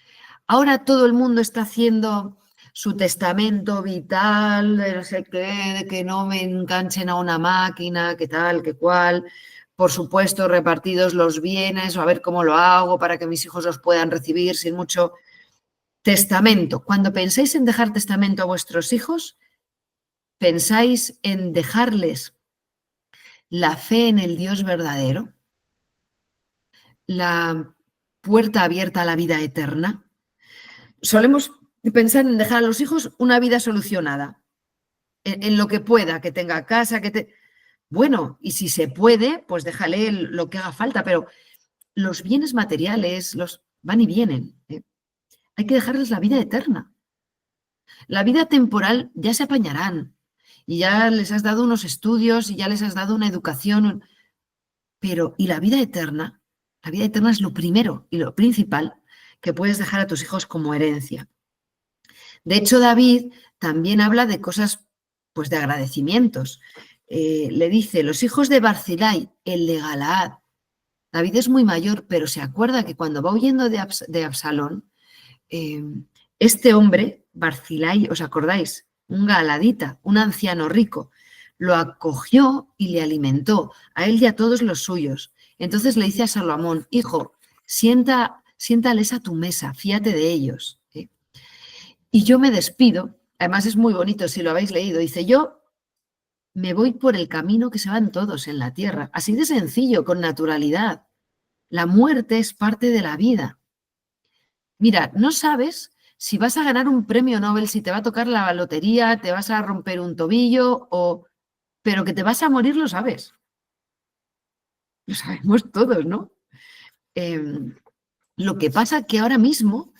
Ahora todo el mundo está haciendo su testamento vital, de no sé qué, de que no me enganchen a una máquina, que tal, que cual. Por supuesto, repartidos los bienes, o a ver cómo lo hago para que mis hijos los puedan recibir sin mucho testamento. Cuando pensáis en dejar testamento a vuestros hijos, pensáis en dejarles la fe en el Dios verdadero, la puerta abierta a la vida eterna. Solemos pensar en dejar a los hijos una vida solucionada, en lo que pueda, que tenga casa, Bueno, y si se puede, pues déjale lo que haga falta, pero los bienes materiales los van y vienen. Hay que dejarles la vida eterna. La vida temporal ya se apañarán y ya les has dado unos estudios y ya les has dado una educación, pero ¿y la vida eterna? La vida eterna es lo primero y lo principal que puedes dejar a tus hijos como herencia. De hecho, David también habla de cosas, pues de agradecimientos. Le dice, los hijos de Barzilai, el de Galaad. David es muy mayor, pero se acuerda que cuando va huyendo de Absalón, este hombre, Barzilai, ¿os acordáis? Un galadita, un anciano rico, lo acogió y le alimentó, a él y a todos los suyos. Entonces le dice a Salomón, hijo, siéntales a tu mesa, fíate de ellos. Y yo me despido, además es muy bonito si lo habéis leído, dice, yo me voy por el camino que se van todos en la tierra, así de sencillo, con naturalidad. La muerte es parte de la vida. Mira, no sabes si vas a ganar un premio Nobel, si te va a tocar la lotería, te vas a romper un tobillo, pero que te vas a morir, lo sabes. Lo sabemos todos, ¿no? Lo que pasa que ahora mismo,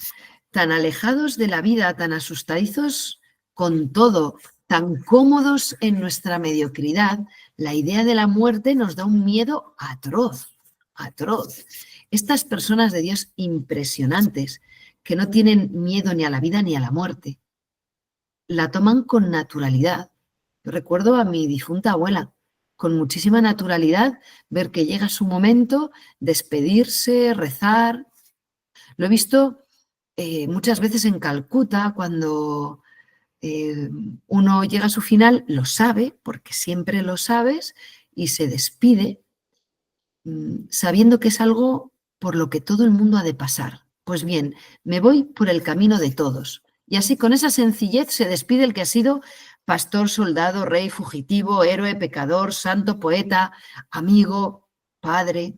tan alejados de la vida, tan asustadizos con todo, tan cómodos en nuestra mediocridad, la idea de la muerte nos da un miedo atroz, atroz. Estas personas de Dios impresionantes, que no tienen miedo ni a la vida ni a la muerte, la toman con naturalidad. Yo recuerdo a mi difunta abuela, con muchísima naturalidad, ver que llega su momento, despedirse, rezar. Lo he visto muchas veces en Calcuta, cuando uno llega a su final, lo sabe, porque siempre lo sabes, y se despide sabiendo que es algo por lo que todo el mundo ha de pasar. Pues bien, me voy por el camino de todos. Y así, con esa sencillez, se despide el que ha sido pastor, soldado, rey, fugitivo, héroe, pecador, santo, poeta, amigo, padre.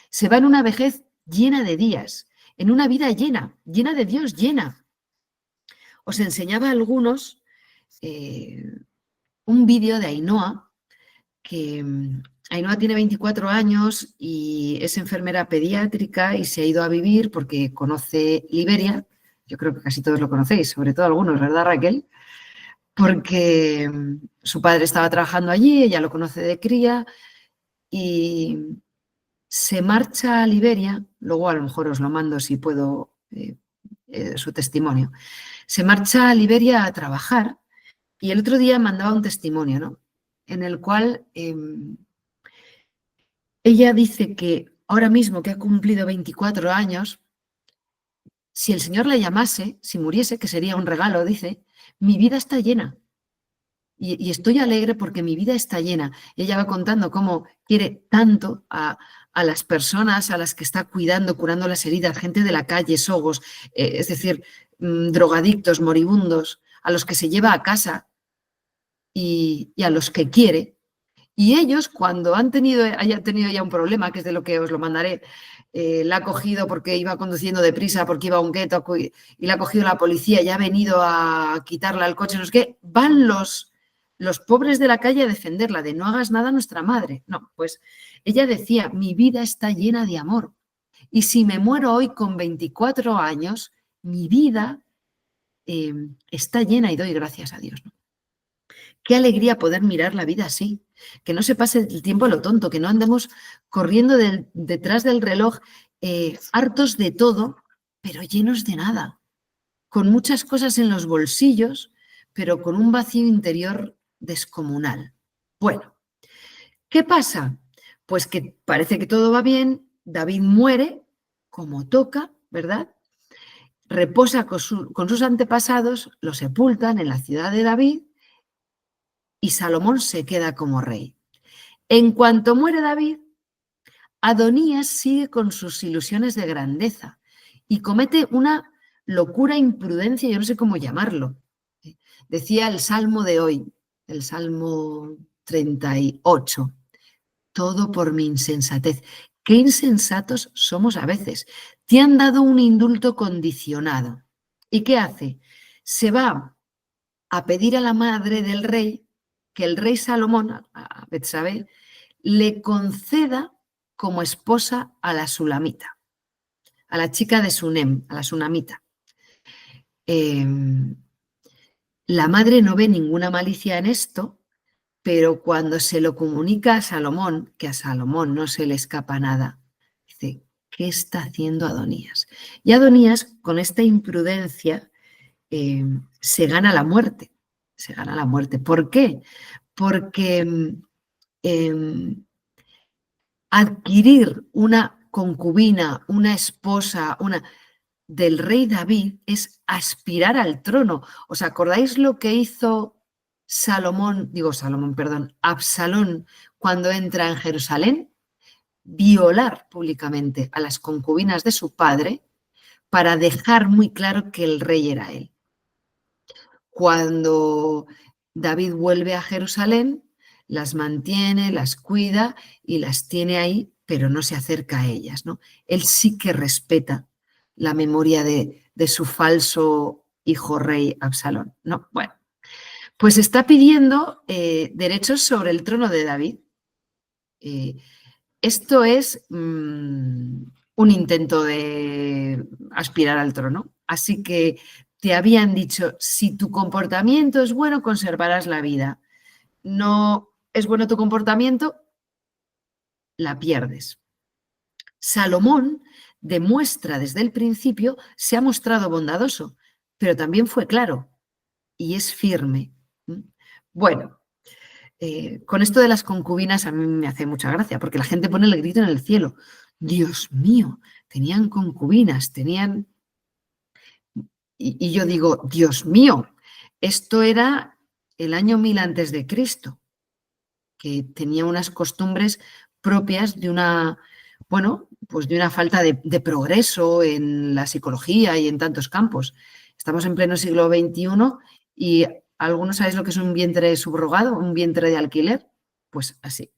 Se va en una vejez llena de días, en una vida llena, llena de Dios, llena. Os enseñaba a algunos un vídeo de Ainhoa, que Ainhoa tiene 24 años y es enfermera pediátrica y se ha ido a vivir porque conoce Liberia. Yo creo que casi todos lo conocéis, sobre todo algunos, ¿verdad, Raquel? Porque su padre estaba trabajando allí, ella lo conoce de cría y se marcha a Liberia, luego a lo mejor os lo mando si puedo su testimonio. Se marcha a Liberia a trabajar y el otro día mandaba un testimonio, ¿no? En el cual ella dice que ahora mismo que ha cumplido 24 años, si el Señor la llamase, si muriese, que sería un regalo, dice, mi vida está llena. Y estoy alegre porque mi vida está llena. Y ella va contando cómo quiere tanto a las personas a las que está cuidando, curando las heridas, gente de la calle, sogos, es decir, drogadictos, moribundos, a los que se lleva a casa y a los que quiere. Y ellos, cuando hayan tenido ya un problema, que es de lo que os lo mandaré, la ha cogido porque iba conduciendo deprisa, porque iba a un gueto y la ha cogido la policía y ha venido a quitarla al coche, no sé qué, van los pobres de la calle a defenderla, de no hagas nada a nuestra madre. No, pues ella decía, mi vida está llena de amor. Y si me muero hoy con 24 años, mi vida está llena y doy gracias a Dios, ¿no? Qué alegría poder mirar la vida así, que no se pase el tiempo a lo tonto, que no andemos corriendo detrás del reloj, hartos de todo, pero llenos de nada, con muchas cosas en los bolsillos, pero con un vacío interior descomunal. Bueno, ¿qué pasa? Pues que parece que todo va bien, David muere como toca, ¿verdad? Reposa con sus antepasados, lo sepultan en la ciudad de David y Salomón se queda como rey. En cuanto muere David, Adonías sigue con sus ilusiones de grandeza y comete una locura imprudencia, yo no sé cómo llamarlo. Decía el salmo de hoy, el salmo 38, todo por mi insensatez. Qué insensatos somos a veces. Te han dado un indulto condicionado. ¿Y qué hace? Se va a pedir a la madre del rey que el rey Salomón, a Betsabé, le conceda como esposa a la sulamita, a la chica de Sunem, a la sunamita. La madre no ve ninguna malicia en esto, pero cuando se lo comunica a Salomón, que a Salomón no se le escapa nada, dice, ¿qué está haciendo Adonías? Y Adonías, con esta imprudencia, se gana la muerte. Se gana la muerte. ¿Por qué? Porque adquirir una concubina, una esposa, del rey David es aspirar al trono. ¿Os acordáis lo que hizo Absalón cuando entra en Jerusalén? Violar públicamente a las concubinas de su padre para dejar muy claro que el rey era él. Cuando David vuelve a Jerusalén, las mantiene, las cuida y las tiene ahí, pero no se acerca a ellas, ¿no? Él sí que respeta la memoria de su falso hijo rey Absalón, ¿no? Bueno, pues está pidiendo derechos sobre el trono de David. Esto es un intento de aspirar al trono. Así que te habían dicho, si tu comportamiento es bueno, conservarás la vida. No es bueno tu comportamiento, la pierdes. Salomón demuestra desde el principio, se ha mostrado bondadoso, pero también fue claro y es firme. Bueno, con esto de las concubinas a mí me hace mucha gracia, porque la gente pone el grito en el cielo. Dios mío, tenían concubinas, tenían... Y yo digo, Dios mío, esto era el año 1000 antes de Cristo, que tenía unas costumbres propias de una, bueno, pues de una falta de progreso en la psicología y en tantos campos. Estamos en pleno siglo XXI y ¿algunos sabéis lo que es un vientre subrogado, un vientre de alquiler? Pues así,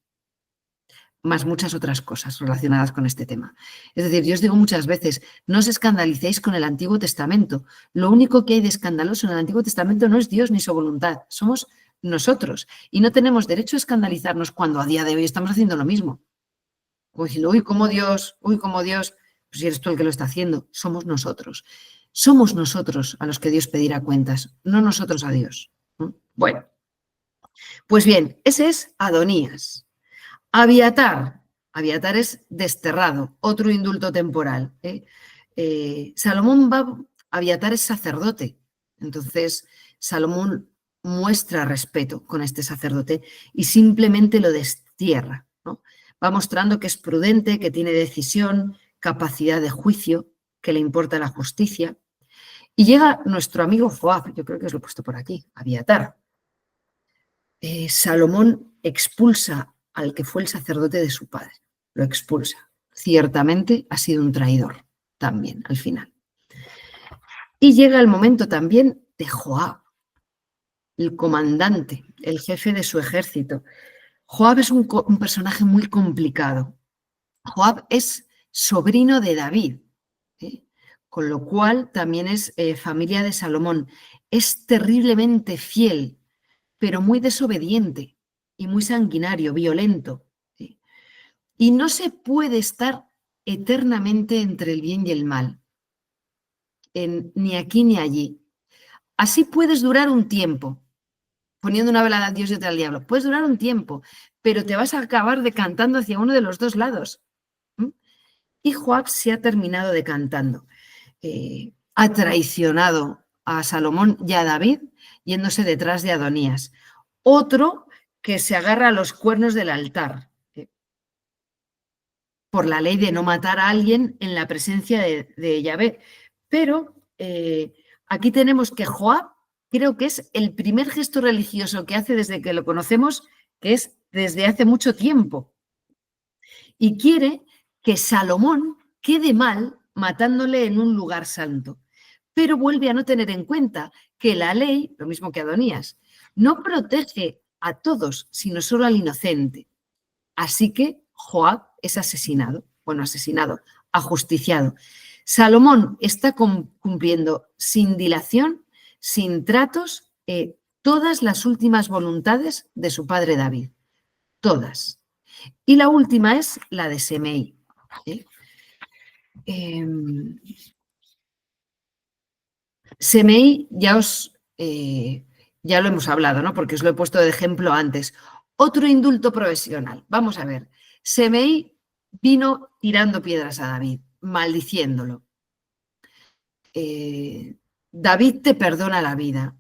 más muchas otras cosas relacionadas con este tema. Es decir, yo os digo muchas veces, no os escandalicéis con el Antiguo Testamento. Lo único que hay de escandaloso en el Antiguo Testamento no es Dios ni su voluntad, somos nosotros. Y no tenemos derecho a escandalizarnos cuando a día de hoy estamos haciendo lo mismo. Como diciendo, uy, cómo Dios, pues si eres tú el que lo está haciendo, somos nosotros. Somos nosotros a los que Dios pedirá cuentas, no nosotros a Dios. Bueno, pues bien, ese es Adonías. Abiatar es desterrado, otro indulto temporal. Abiatar es sacerdote. Entonces, Salomón muestra respeto con este sacerdote y simplemente lo destierra, ¿no? Va mostrando que es prudente, que tiene decisión, capacidad de juicio, que le importa la justicia. Y llega nuestro amigo Joab, yo creo que os lo he puesto por aquí, Abiatar. Salomón expulsa al que fue el sacerdote de su padre, lo expulsa. Ciertamente ha sido un traidor también al final. Y llega el momento también de Joab, el comandante, el jefe de su ejército. Joab es un personaje muy complicado. Joab es sobrino de David, ¿eh? Con lo cual también es familia de Salomón. Es terriblemente fiel, pero muy desobediente y muy sanguinario, violento, ¿sí? Y no se puede estar eternamente entre el bien y el mal, ni aquí ni allí. Así puedes durar un tiempo, poniendo una vela a Dios y otra al diablo. Puedes durar un tiempo, pero te vas a acabar decantando hacia uno de los dos lados. Y Joab se ha terminado decantando. Ha traicionado a Salomón y a David yéndose detrás de Adonías. Otro que se agarra a los cuernos del altar, por la ley de no matar a alguien en la presencia de Yahvé. Pero aquí tenemos que Joab creo que es el primer gesto religioso que hace desde que lo conocemos, que es desde hace mucho tiempo. Y quiere que Salomón quede mal matándole en un lugar santo. Pero vuelve a no tener en cuenta que la ley, lo mismo que Adonías, no protege a todos, sino solo al inocente. Así que Joab es asesinado, ajusticiado. Salomón está cumpliendo sin dilación, sin tratos, todas las últimas voluntades de su padre David. Todas. Y la última es la de Semei. Semei ya lo hemos hablado, ¿no? Porque os lo he puesto de ejemplo antes. Otro indulto profesional. Vamos a ver. Semei vino tirando piedras a David, maldiciéndolo. David te perdona la vida.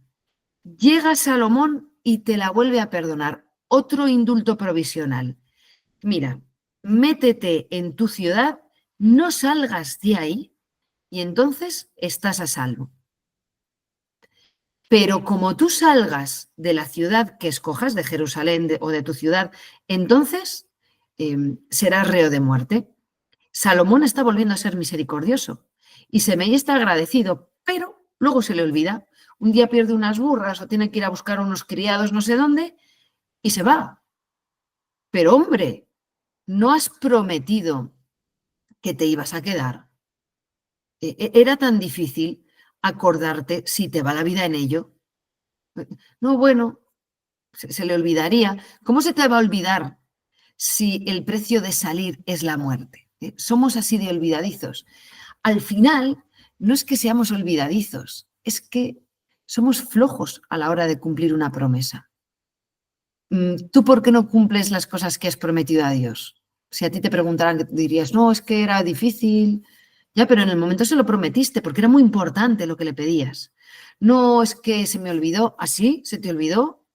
Llega Salomón y te la vuelve a perdonar. Otro indulto provisional. Mira, métete en tu ciudad, no salgas de ahí y entonces estás a salvo. Pero como tú salgas de la ciudad que escojas, de Jerusalén o de tu ciudad, entonces serás reo de muerte. Salomón está volviendo a ser misericordioso y Semei está agradecido, pero luego se le olvida. Un día pierde unas burras o tiene que ir a buscar unos criados no sé dónde y se va. Pero hombre, ¿no has prometido que te ibas a quedar? ¿Era tan difícil acordarte si te va la vida en ello? No, bueno, se le olvidaría. ¿Cómo se te va a olvidar si el precio de salir es la muerte? Somos así de olvidadizos. Al final, no es que seamos olvidadizos, es que somos flojos a la hora de cumplir una promesa. ¿Tú por qué no cumples las cosas que has prometido a Dios? Si a ti te preguntaran, dirías, no, es que era difícil. Ya, pero en el momento se lo prometiste porque era muy importante lo que le pedías. No, es que se me olvidó. ¿Así? ¿Se te olvidó?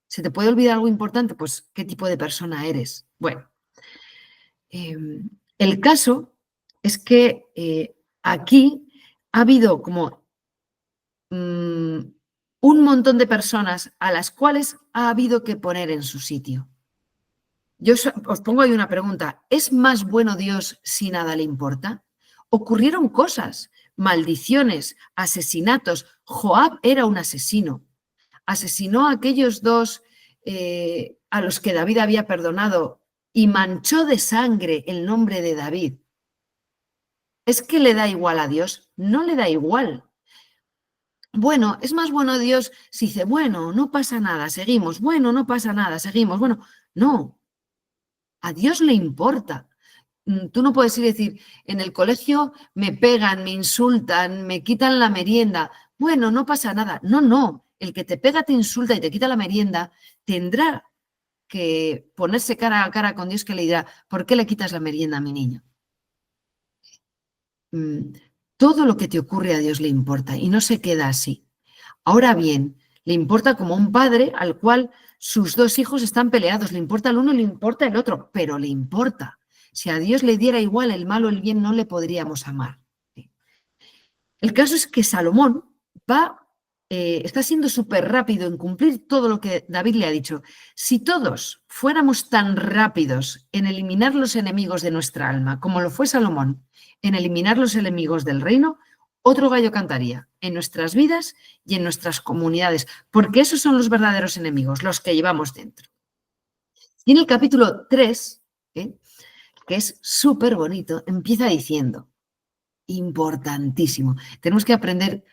¿Se te puede olvidar algo importante? Pues, ¿qué tipo de persona eres? Bueno, el caso es que aquí ha habido como un montón de personas a las cuales ha habido que poner en su sitio. Yo os pongo ahí una pregunta. ¿Es más bueno Dios si nada le importa? Ocurrieron cosas, maldiciones, asesinatos. Joab era un asesino. Asesinó a aquellos dos a los que David había perdonado y manchó de sangre el nombre de David. ¿Es que le da igual a Dios? No le da igual. Bueno, es más bueno Dios si dice, bueno, no pasa nada, seguimos, bueno, no pasa nada, seguimos, bueno, no, a Dios le importa. Tú no puedes ir y decir, en el colegio me pegan, me insultan, me quitan la merienda, bueno, no pasa nada. No, no, el que te pega, te insulta y te quita la merienda, tendrá que ponerse cara a cara con Dios que le dirá, ¿por qué le quitas la merienda a mi niño? Todo lo que te ocurre a Dios le importa y no se queda así. Ahora bien, le importa como un padre al cual sus dos hijos están peleados, le importa el uno y le importa el otro, pero le importa. Si a Dios le diera igual el mal o el bien, no le podríamos amar. El caso es que Salomón está siendo súper rápido en cumplir todo lo que David le ha dicho. Si todos fuéramos tan rápidos en eliminar los enemigos de nuestra alma, como lo fue Salomón, en eliminar los enemigos del reino, otro gallo cantaría en nuestras vidas y en nuestras comunidades, porque esos son los verdaderos enemigos, los que llevamos dentro. Y en el capítulo 3, que es súper bonito, empieza diciendo, importantísimo, tenemos que aprender,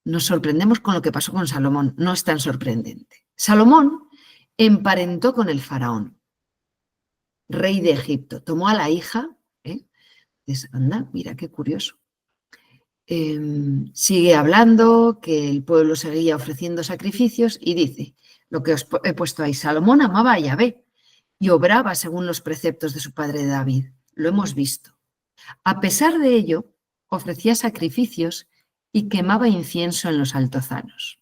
nos sorprendemos con lo que pasó con Salomón, no es tan sorprendente. Salomón emparentó con el faraón, rey de Egipto, tomó a la hija, anda, mira qué curioso. Sigue hablando, que el pueblo seguía ofreciendo sacrificios y dice, lo que os he puesto ahí, Salomón amaba a Yahvé y obraba según los preceptos de su padre David. Lo hemos visto. A pesar de ello, ofrecía sacrificios y quemaba incienso en los altozanos.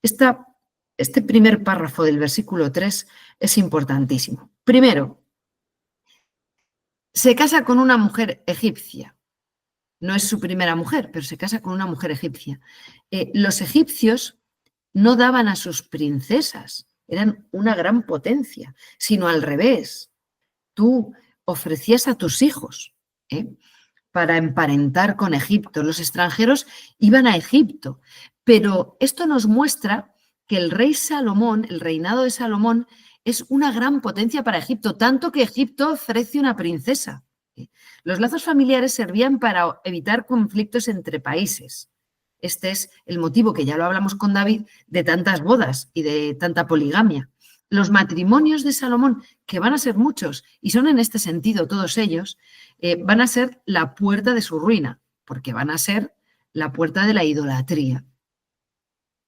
Este primer párrafo del versículo 3 es importantísimo. Primero, se casa con una mujer egipcia. No es su primera mujer, pero se casa con una mujer egipcia. Los egipcios no daban a sus princesas, eran una gran potencia, sino al revés. Tú ofrecías a tus hijos para emparentar con Egipto. Los extranjeros iban a Egipto, pero esto nos muestra que el rey Salomón, el reinado de Salomón, es una gran potencia para Egipto, tanto que Egipto ofrece una princesa. Los lazos familiares servían para evitar conflictos entre países. Este es el motivo, que ya lo hablamos con David, de tantas bodas y de tanta poligamia. Los matrimonios de Salomón, que van a ser muchos, y son en este sentido todos ellos, van a ser la puerta de su ruina, porque van a ser la puerta de la idolatría.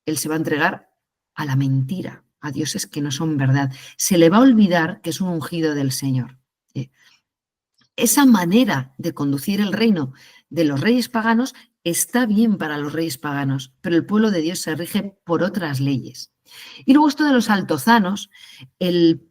Él se va a entregar a la mentira, a dioses que no son verdad. Se le va a olvidar que es un ungido del Señor. Esa manera de conducir el reino de los reyes paganos está bien para los reyes paganos, pero el pueblo de Dios se rige por otras leyes. Y luego esto de los altozanos, en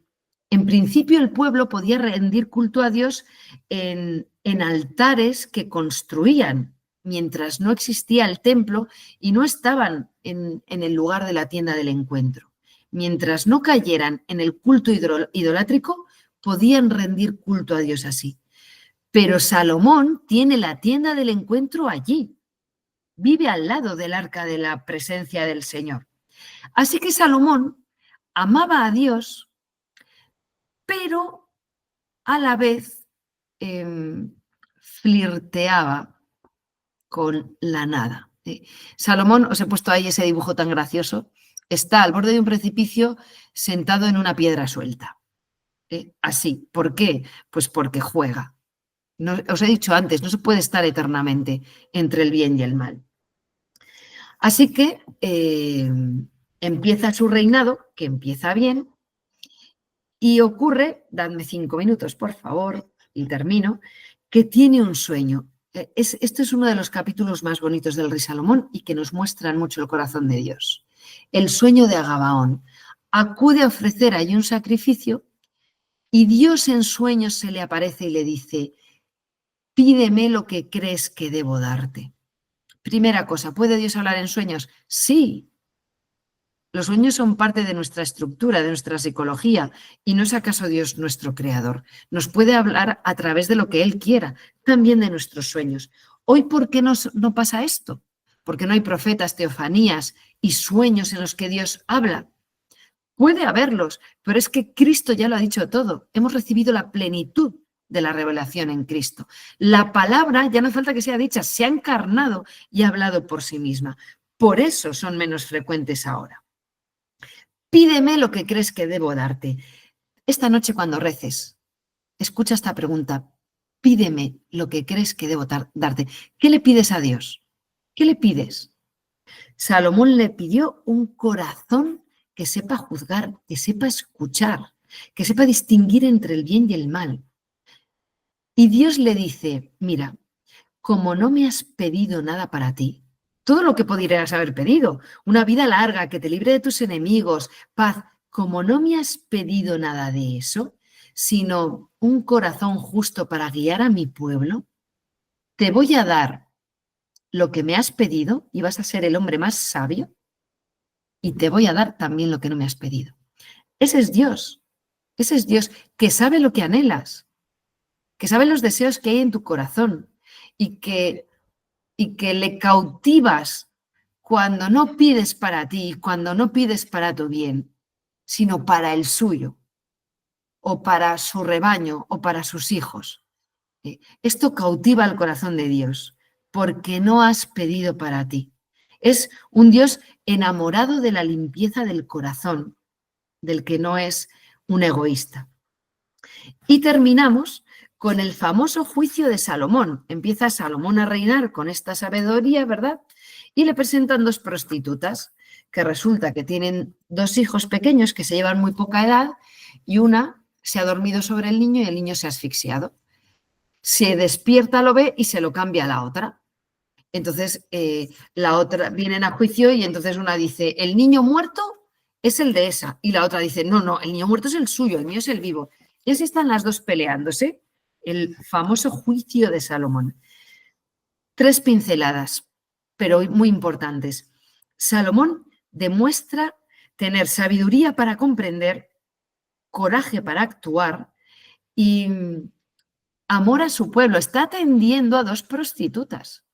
principio el pueblo podía rendir culto a Dios en altares que construían mientras no existía el templo y no estaban en el lugar de la tienda del encuentro. Mientras no cayeran en el culto idolátrico, podían rendir culto a Dios así. Pero Salomón tiene la tienda del encuentro allí. Vive al lado del arca de la presencia del Señor. Así que Salomón amaba a Dios, pero a la vez flirteaba con la nada. Salomón, os he puesto ahí ese dibujo tan gracioso, está al borde de un precipicio sentado en una piedra suelta. Así. ¿Por qué? Pues porque juega. No, os he dicho antes, no se puede estar eternamente entre el bien y el mal. Así que empieza su reinado, que empieza bien, y ocurre, dadme 5 minutos, por favor, y termino, que tiene un sueño. Esto es uno de los capítulos más bonitos del rey Salomón y que nos muestran mucho el corazón de Dios. El sueño de Gabaón. Acude a ofrecer allí un sacrificio y Dios en sueños se le aparece y le dice: pídeme lo que crees que debo darte. Primera cosa, ¿puede Dios hablar en sueños? Sí. Los sueños son parte de nuestra estructura, de nuestra psicología, y ¿no es acaso Dios nuestro creador? Nos puede hablar a través de lo que Él quiera, también de nuestros sueños. Hoy, ¿por qué no pasa esto? Porque no hay profetas, teofanías y sueños en los que Dios habla. Puede haberlos, pero es que Cristo ya lo ha dicho todo. Hemos recibido la plenitud de la revelación en Cristo. La palabra, ya no falta que sea dicha, se ha encarnado y ha hablado por sí misma. Por eso son menos frecuentes ahora. Pídeme lo que crees que debo darte. Esta noche cuando reces, escucha esta pregunta. Pídeme lo que crees que debo darte. ¿Qué le pides a Dios? ¿Qué le pides? Salomón le pidió un corazón que sepa juzgar, que sepa escuchar, que sepa distinguir entre el bien y el mal. Y Dios le dice: mira, como no me has pedido nada para ti, todo lo que podrías haber pedido, una vida larga, que te libre de tus enemigos, paz, como no me has pedido nada de eso, sino un corazón justo para guiar a mi pueblo, te voy a dar lo que me has pedido y vas a ser el hombre más sabio, y te voy a dar también lo que no me has pedido. Ese es Dios que sabe lo que anhelas, que sabe los deseos que hay en tu corazón y que le cautivas cuando no pides para ti, cuando no pides para tu bien, sino para el suyo. o para su rebaño o para sus hijos. Esto cautiva el corazón de Dios, porque no has pedido para ti. Es un Dios enamorado de la limpieza del corazón, del que no es un egoísta. Y terminamos con el famoso juicio de Salomón. Empieza Salomón a reinar con esta sabiduría, ¿verdad? Y le presentan dos prostitutas, que resulta que tienen dos hijos pequeños que se llevan muy poca edad y una se ha dormido sobre el niño y el niño se ha asfixiado. Se despierta, lo ve y se lo cambia a la otra. Entonces, la otra vienen a juicio y entonces una dice, el niño muerto es el de esa. Y la otra dice, no, no, el niño muerto es el suyo, el mío es el vivo. Y así están las dos peleándose. El famoso juicio de Salomón. 3 pinceladas, pero muy importantes. Salomón demuestra tener sabiduría para comprender, coraje para actuar y amor a su pueblo. Está atendiendo a 2 prostitutas.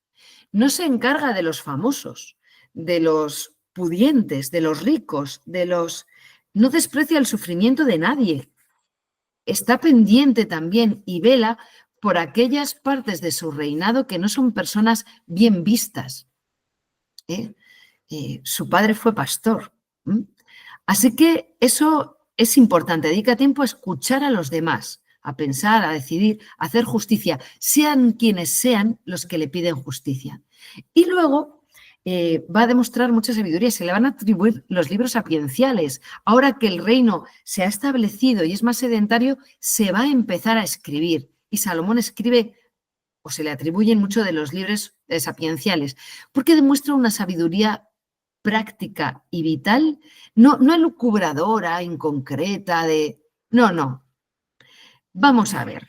No se encarga de los famosos, de los pudientes, de los ricos, de los... No desprecia el sufrimiento de nadie. Está pendiente también y vela por aquellas partes de su reinado que no son personas bien vistas. Su padre fue pastor. Así que eso es importante. Dedica tiempo a escuchar a los demás, a pensar, a decidir, a hacer justicia, sean quienes sean los que le piden justicia. Y luego va a demostrar mucha sabiduría, se le van a atribuir los libros sapienciales. Ahora que el reino se ha establecido y es más sedentario, se va a empezar a escribir. Y Salomón escribe, o se le atribuyen mucho de los libros sapienciales, porque demuestra una sabiduría práctica y vital, no elucubradora, inconcreta, de... No, no. Vamos a ver.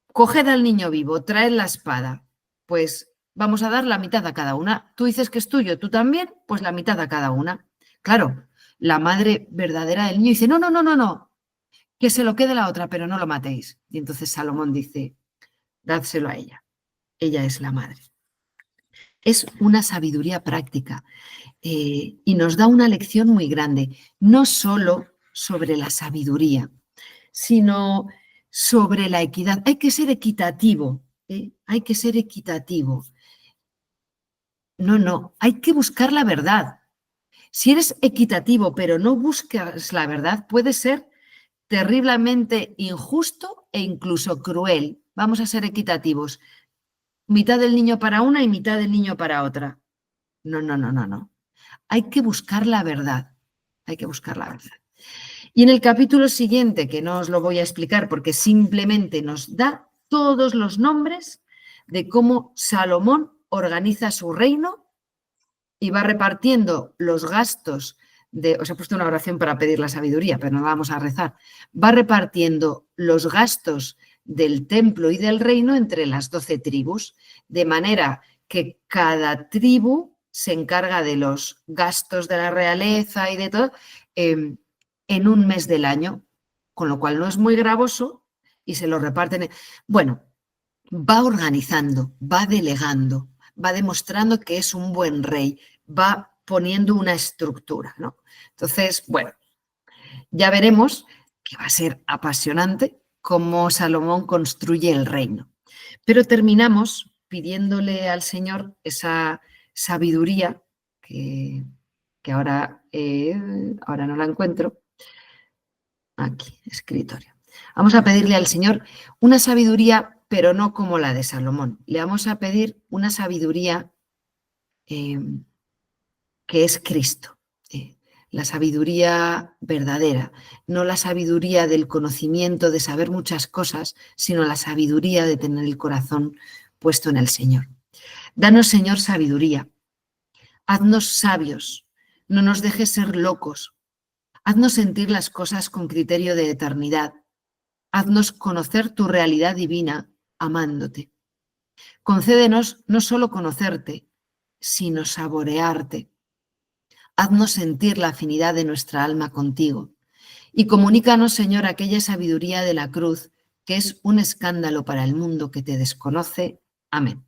Coged al niño vivo, traed la espada. Pues vamos a dar la mitad a cada una. Tú dices que es tuyo, tú también, pues la mitad a cada una. Claro, la madre verdadera del niño dice, no, no, no, no, no, que se lo quede la otra, pero no lo matéis. Y entonces Salomón dice, dádselo a ella. Ella es la madre. Es una sabiduría práctica y nos da una lección muy grande, no solo sobre la sabiduría, sino sobre la equidad. Hay que ser equitativo, hay que ser equitativo. No, no, hay que buscar la verdad. Si eres equitativo pero no buscas la verdad, puede ser terriblemente injusto e incluso cruel. Vamos a ser equitativos. Mitad del niño para una y mitad del niño para otra. No, no, no, no, no. Hay que buscar la verdad. Hay que buscar la verdad. Y en el capítulo siguiente, que no os lo voy a explicar porque simplemente nos da todos los nombres de cómo Salomón organiza su reino y va repartiendo los gastos de... Os he puesto una oración para pedir la sabiduría, pero no vamos a rezar. Va repartiendo los gastos del templo y del reino entre las 12 tribus, de manera que cada tribu se encarga de los gastos de la realeza y de todo en un mes del año, con lo cual no es muy gravoso y se lo reparten. Bueno, va organizando, va delegando, va demostrando que es un buen rey, va poniendo una estructura, ¿no? Entonces, bueno, ya veremos que va a ser apasionante cómo Salomón construye el reino. Pero terminamos pidiéndole al Señor esa sabiduría que ahora no la encuentro. Aquí, escritorio. Vamos a pedirle al Señor una sabiduría, pero no como la de Salomón. Le vamos a pedir una sabiduría que es Cristo. La sabiduría verdadera, no la sabiduría del conocimiento, de saber muchas cosas, sino la sabiduría de tener el corazón puesto en el Señor. Danos, Señor, sabiduría. Haznos sabios, no nos dejes ser locos. Haznos sentir las cosas con criterio de eternidad. Haznos conocer tu realidad divina amándote. Concédenos no solo conocerte, sino saborearte. Haznos sentir la afinidad de nuestra alma contigo. Y comunícanos, Señor, aquella sabiduría de la cruz que es un escándalo para el mundo que te desconoce. Amén.